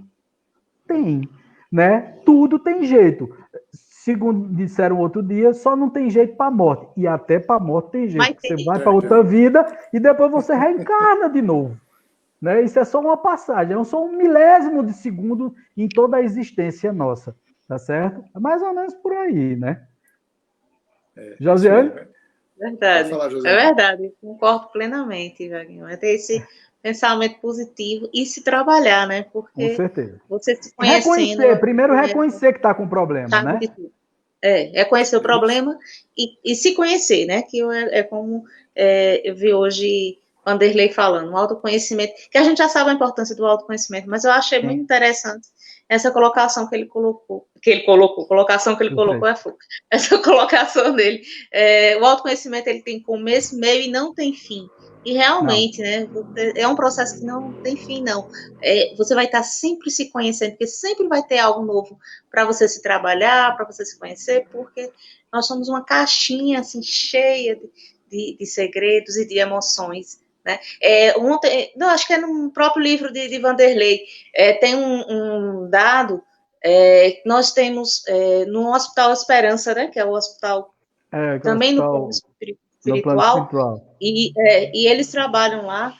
Tem, né? Tudo tem jeito. Segundo disseram outro dia, só não tem jeito para a morte. E até para a morte tem jeito. Você vai para outra vida e depois você reencarna de novo. Né? Isso é só uma passagem, é só 1/1000 de segundo em toda a existência nossa, tá certo? É mais ou menos por aí, né? Josiane? Verdade, falar, Josiane. É verdade, concordo plenamente, Wagner. É ter esse pensamento positivo e se trabalhar, né? Porque com certeza. Você se conhecendo... Primeiro reconhecer que está com problema, né? É conhecer o problema e se conhecer, né? Que é como eu vi hoje Vanderlei falando, o autoconhecimento, que a gente já sabe a importância do autoconhecimento, mas eu achei muito interessante essa colocação que ele colocou, essa colocação dele. O autoconhecimento, ele tem começo, meio e não tem fim. E realmente, né, é um processo que não tem fim, não. Você vai estar sempre se conhecendo, porque sempre vai ter algo novo para você se trabalhar, para você se conhecer, porque nós somos uma caixinha assim, cheia de segredos e de emoções. Né? Acho que é no próprio livro de Vanderlei, tem um dado que nós temos no Hospital Esperança, né, que é o hospital também no plano espiritual, e eles trabalham lá,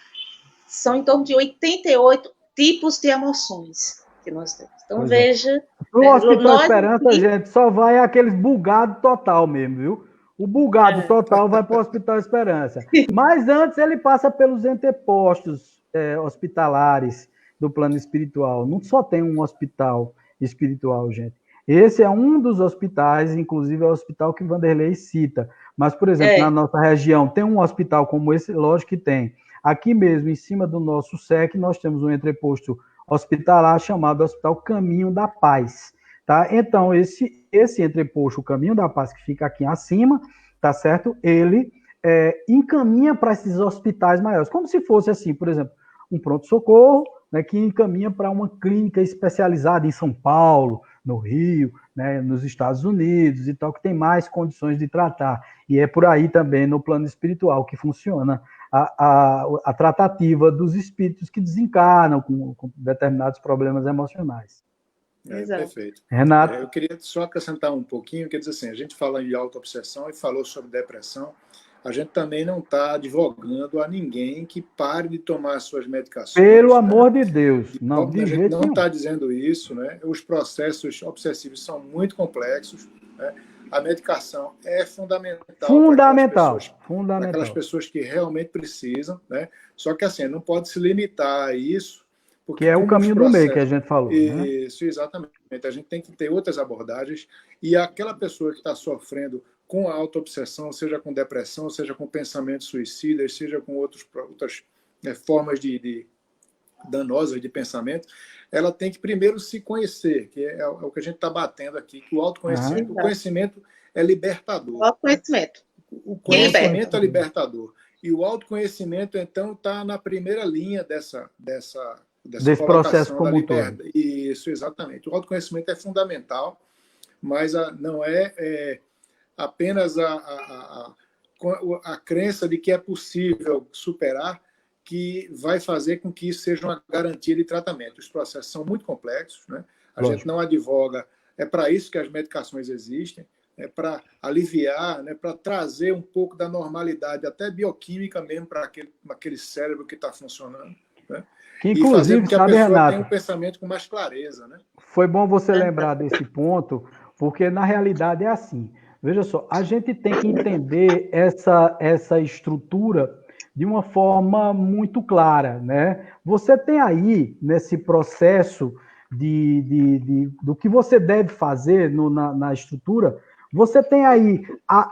são em torno de 88 tipos de emoções que nós temos. Então, veja... No Hospital Esperança, gente, só vai aqueles bugados total mesmo, viu? O bugado total vai para o Hospital Esperança. Mas antes ele passa pelos antepostos hospitalares do plano espiritual. Não só tem um hospital espiritual, gente. Esse é um dos hospitais, inclusive é o hospital que Vanderlei cita. Mas, por exemplo, na nossa região, tem um hospital como esse? Lógico que tem. Aqui mesmo, em cima do nosso SEC, nós temos um entreposto hospitalar chamado Hospital Caminho da Paz. Tá? Então, esse entreposto, o Caminho da Paz, que fica aqui acima, tá certo? Ele encaminha para esses hospitais maiores, como se fosse assim, por exemplo, um pronto-socorro, né, que encaminha para uma clínica especializada em São Paulo, no Rio, né, nos Estados Unidos e tal, que tem mais condições de tratar. E é por aí também, no plano espiritual, que funciona a tratativa dos espíritos que desencarnam com determinados problemas emocionais. Perfeito. Renato? Eu queria só acrescentar um pouquinho, quer dizer assim, a gente fala em autoobsessão e falou sobre depressão, a gente também não está advogando a ninguém que pare de tomar as suas medicações. Pelo amor de Deus. Não, a gente não está dizendo isso, né? Os processos obsessivos são muito complexos, né? A medicação é fundamental para aquelas pessoas que realmente precisam, né? Só que assim, não pode se limitar a isso, Porque que é o caminho do meio que a gente falou. Isso, né? Exatamente. A gente tem que ter outras abordagens, e aquela pessoa que está sofrendo com a autoobsessão, seja com depressão, seja com pensamentos suicidas, seja com outras formas de danosas de pensamento, ela tem que primeiro se conhecer, que é o que a gente está batendo aqui, que o autoconhecimento, o conhecimento é libertador. O autoconhecimento. Né? O conhecimento é libertador. E o autoconhecimento, então, está na primeira linha desse processo como todo. Isso, exatamente. O autoconhecimento é fundamental, mas não é apenas a crença de que é possível superar que vai fazer com que isso seja uma garantia de tratamento. Os processos são muito complexos, né? A gente não advoga, é para isso que as medicações existem, é para aliviar, né, para trazer um pouco da normalidade, até bioquímica mesmo, para aquele cérebro que está funcionando. Né? Que, inclusive, que a pessoa Renato, tenha um pensamento com mais clareza. Né? Foi bom você lembrar desse ponto, porque na realidade é assim. Veja só, a gente tem que entender essa estrutura de uma forma muito clara, né? Você tem aí, nesse processo do que você deve fazer na estrutura, você tem aí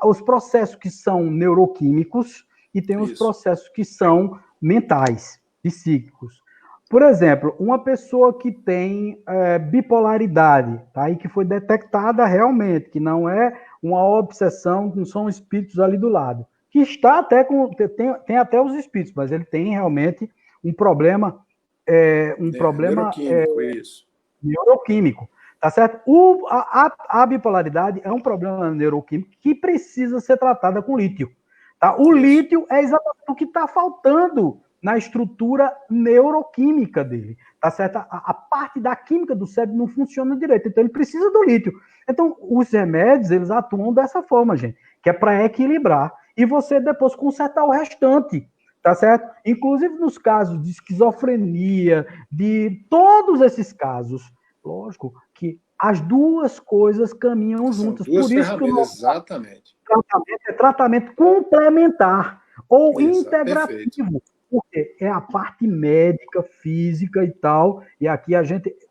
os processos que são neuroquímicos e tem os processos que são mentais, psíquicos. Por exemplo, uma pessoa que tem bipolaridade, tá? E que foi detectada realmente, que não é uma obsessão, não são espíritos ali do lado, que está até tem até os espíritos, mas ele tem realmente um problema, neuroquímico, tá certo? A bipolaridade é um problema neuroquímico que precisa ser tratada com lítio. Tá? O lítio é exatamente o que está faltando na estrutura neuroquímica dele, tá certo? A parte da química do cérebro não funciona direito, então ele precisa do lítio. Então, os remédios, eles atuam dessa forma, gente, que é para equilibrar e você depois consertar o restante, tá certo? Inclusive nos casos de esquizofrenia, de todos esses casos, lógico que as duas coisas caminham juntas. Por isso que o nosso tratamento é tratamento complementar ou integrativo. Porque é a parte médica, física e tal, e aqui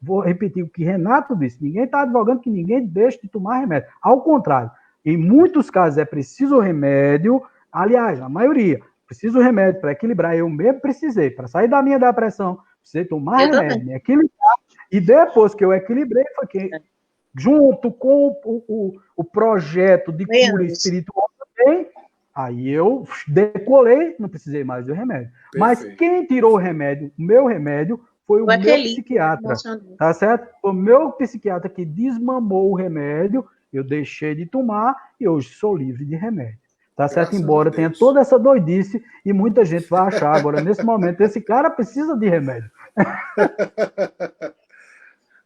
vou repetir o que Renato disse, ninguém está advogando que ninguém deixe de tomar remédio, ao contrário, em muitos casos é preciso remédio, aliás, a maioria, preciso remédio para equilibrar, eu mesmo precisei, para sair da minha depressão, precisei tomar remédio, me equilibrar, e depois que eu equilibrei, foi que, junto com o projeto de cura espiritual também, aí eu decolei, não precisei mais do remédio. Perfeito. Mas quem tirou o remédio, o meu remédio, foi o meu psiquiatra. Tá certo? Foi o meu psiquiatra que desmamou o remédio, eu deixei de tomar e hoje sou livre de remédio. Tá certo? Graças Embora tenha toda essa doidice e muita gente vai achar agora, nesse momento, esse cara precisa de remédio.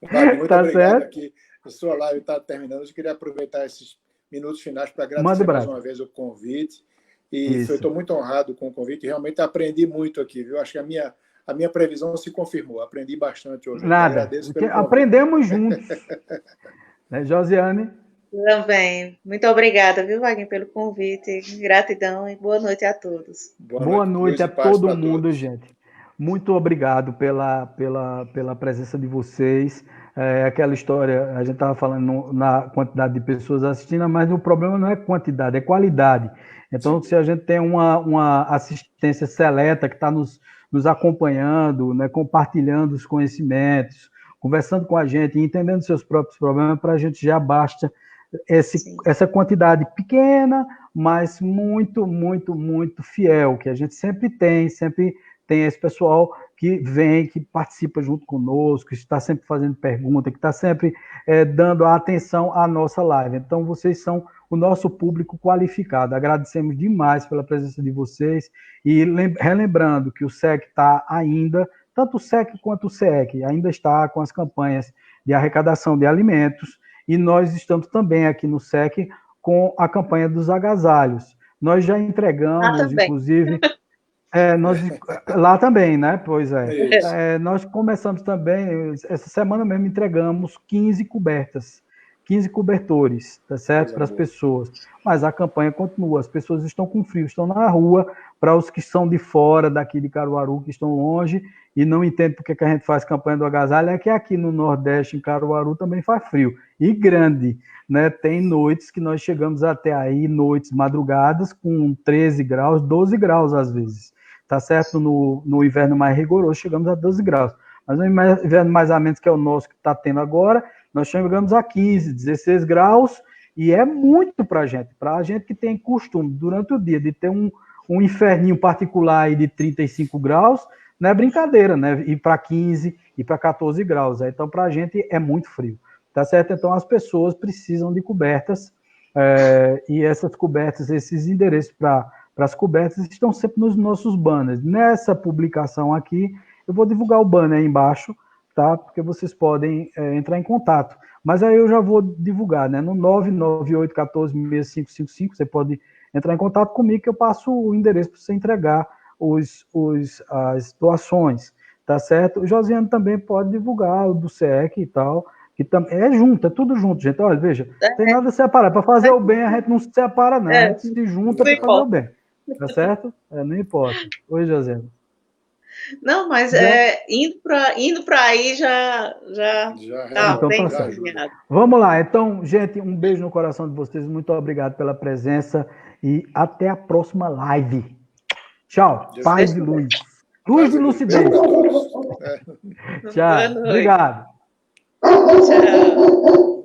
Muito tá obrigado certo? Aqui. A sua live está terminando. Eu queria aproveitar esses minutos finais para agradecer mais uma vez o convite. E estou muito honrado com o convite. Realmente aprendi muito aqui, viu? Acho que a minha previsão se confirmou. Aprendi bastante hoje. Nada. Aprendemos juntos. Né, Josiane? Também. Muito obrigada, viu, Wagner, pelo convite. Gratidão e boa noite a todos. Boa noite a todo mundo, gente. Muito obrigado pela presença de vocês. Aquela história, a gente estava falando na quantidade de pessoas assistindo, mas o problema não é quantidade, é qualidade. Então, se a gente tem uma assistência seleta que está nos acompanhando, né, compartilhando os conhecimentos, conversando com a gente, entendendo seus próprios problemas, para a gente já basta essa quantidade pequena, mas muito, muito, muito fiel, que a gente sempre tem esse pessoal que vem, que participa junto conosco, que está sempre fazendo pergunta, que está sempre dando a atenção à nossa live. Então, vocês são o nosso público qualificado. Agradecemos demais pela presença de vocês e relembrando que o SEC está ainda, tanto o SEC quanto o SEC, ainda está com as campanhas de arrecadação de alimentos e nós estamos também aqui no SEC com a campanha dos agasalhos. Nós já entregamos, inclusive... lá também, né? Pois é. Nós começamos também, essa semana mesmo entregamos 15 cobertas 15 cobertores, tá certo? Para as pessoas. Mas a campanha continua, as pessoas estão com frio, estão na rua, para os que são de fora daqui de Caruaru, que estão longe, e não entendem porque que a gente faz campanha do agasalho, é que aqui no Nordeste, em Caruaru, também faz frio, e grande, né? Tem noites que nós chegamos até aí, noites, madrugadas, com 13 graus, 12 graus às vezes, tá certo? No inverno mais rigoroso, chegamos a 12 graus. Mas no inverno mais ou menos, que é o nosso que está tendo agora, nós chegamos a 15, 16 graus, e é muito para a gente que tem costume, durante o dia, de ter um inferninho particular aí de 35 graus, não é brincadeira, né? Ir para 15 e para 14 graus. Então, para a gente é muito frio, tá certo? Então, as pessoas precisam de cobertas, e essas cobertas, esses endereços para as cobertas estão sempre nos nossos banners. Nessa publicação aqui, eu vou divulgar o banner aí embaixo, tá? Porque vocês podem entrar em contato. Mas aí eu já vou divulgar, né? No 998146555, você pode entrar em contato comigo, que eu passo o endereço para você entregar as doações, tá certo? O Josiane também pode divulgar o do SEC e tal, que é junto, é tudo junto, gente. Olha, veja, não tem nada separado. Para fazer o bem, a gente não se separa, não. A gente se junta para fazer o bem, tá certo? Não importa. Oi, Josiane. Não, mas indo para aí já tá então, bem encaminhado. Vamos lá. Então, gente, um beijo no coração de vocês. Muito obrigado pela presença e até a próxima live. Tchau. Paz e luz. Luz e lucidez. Tchau. Obrigado. Tchau.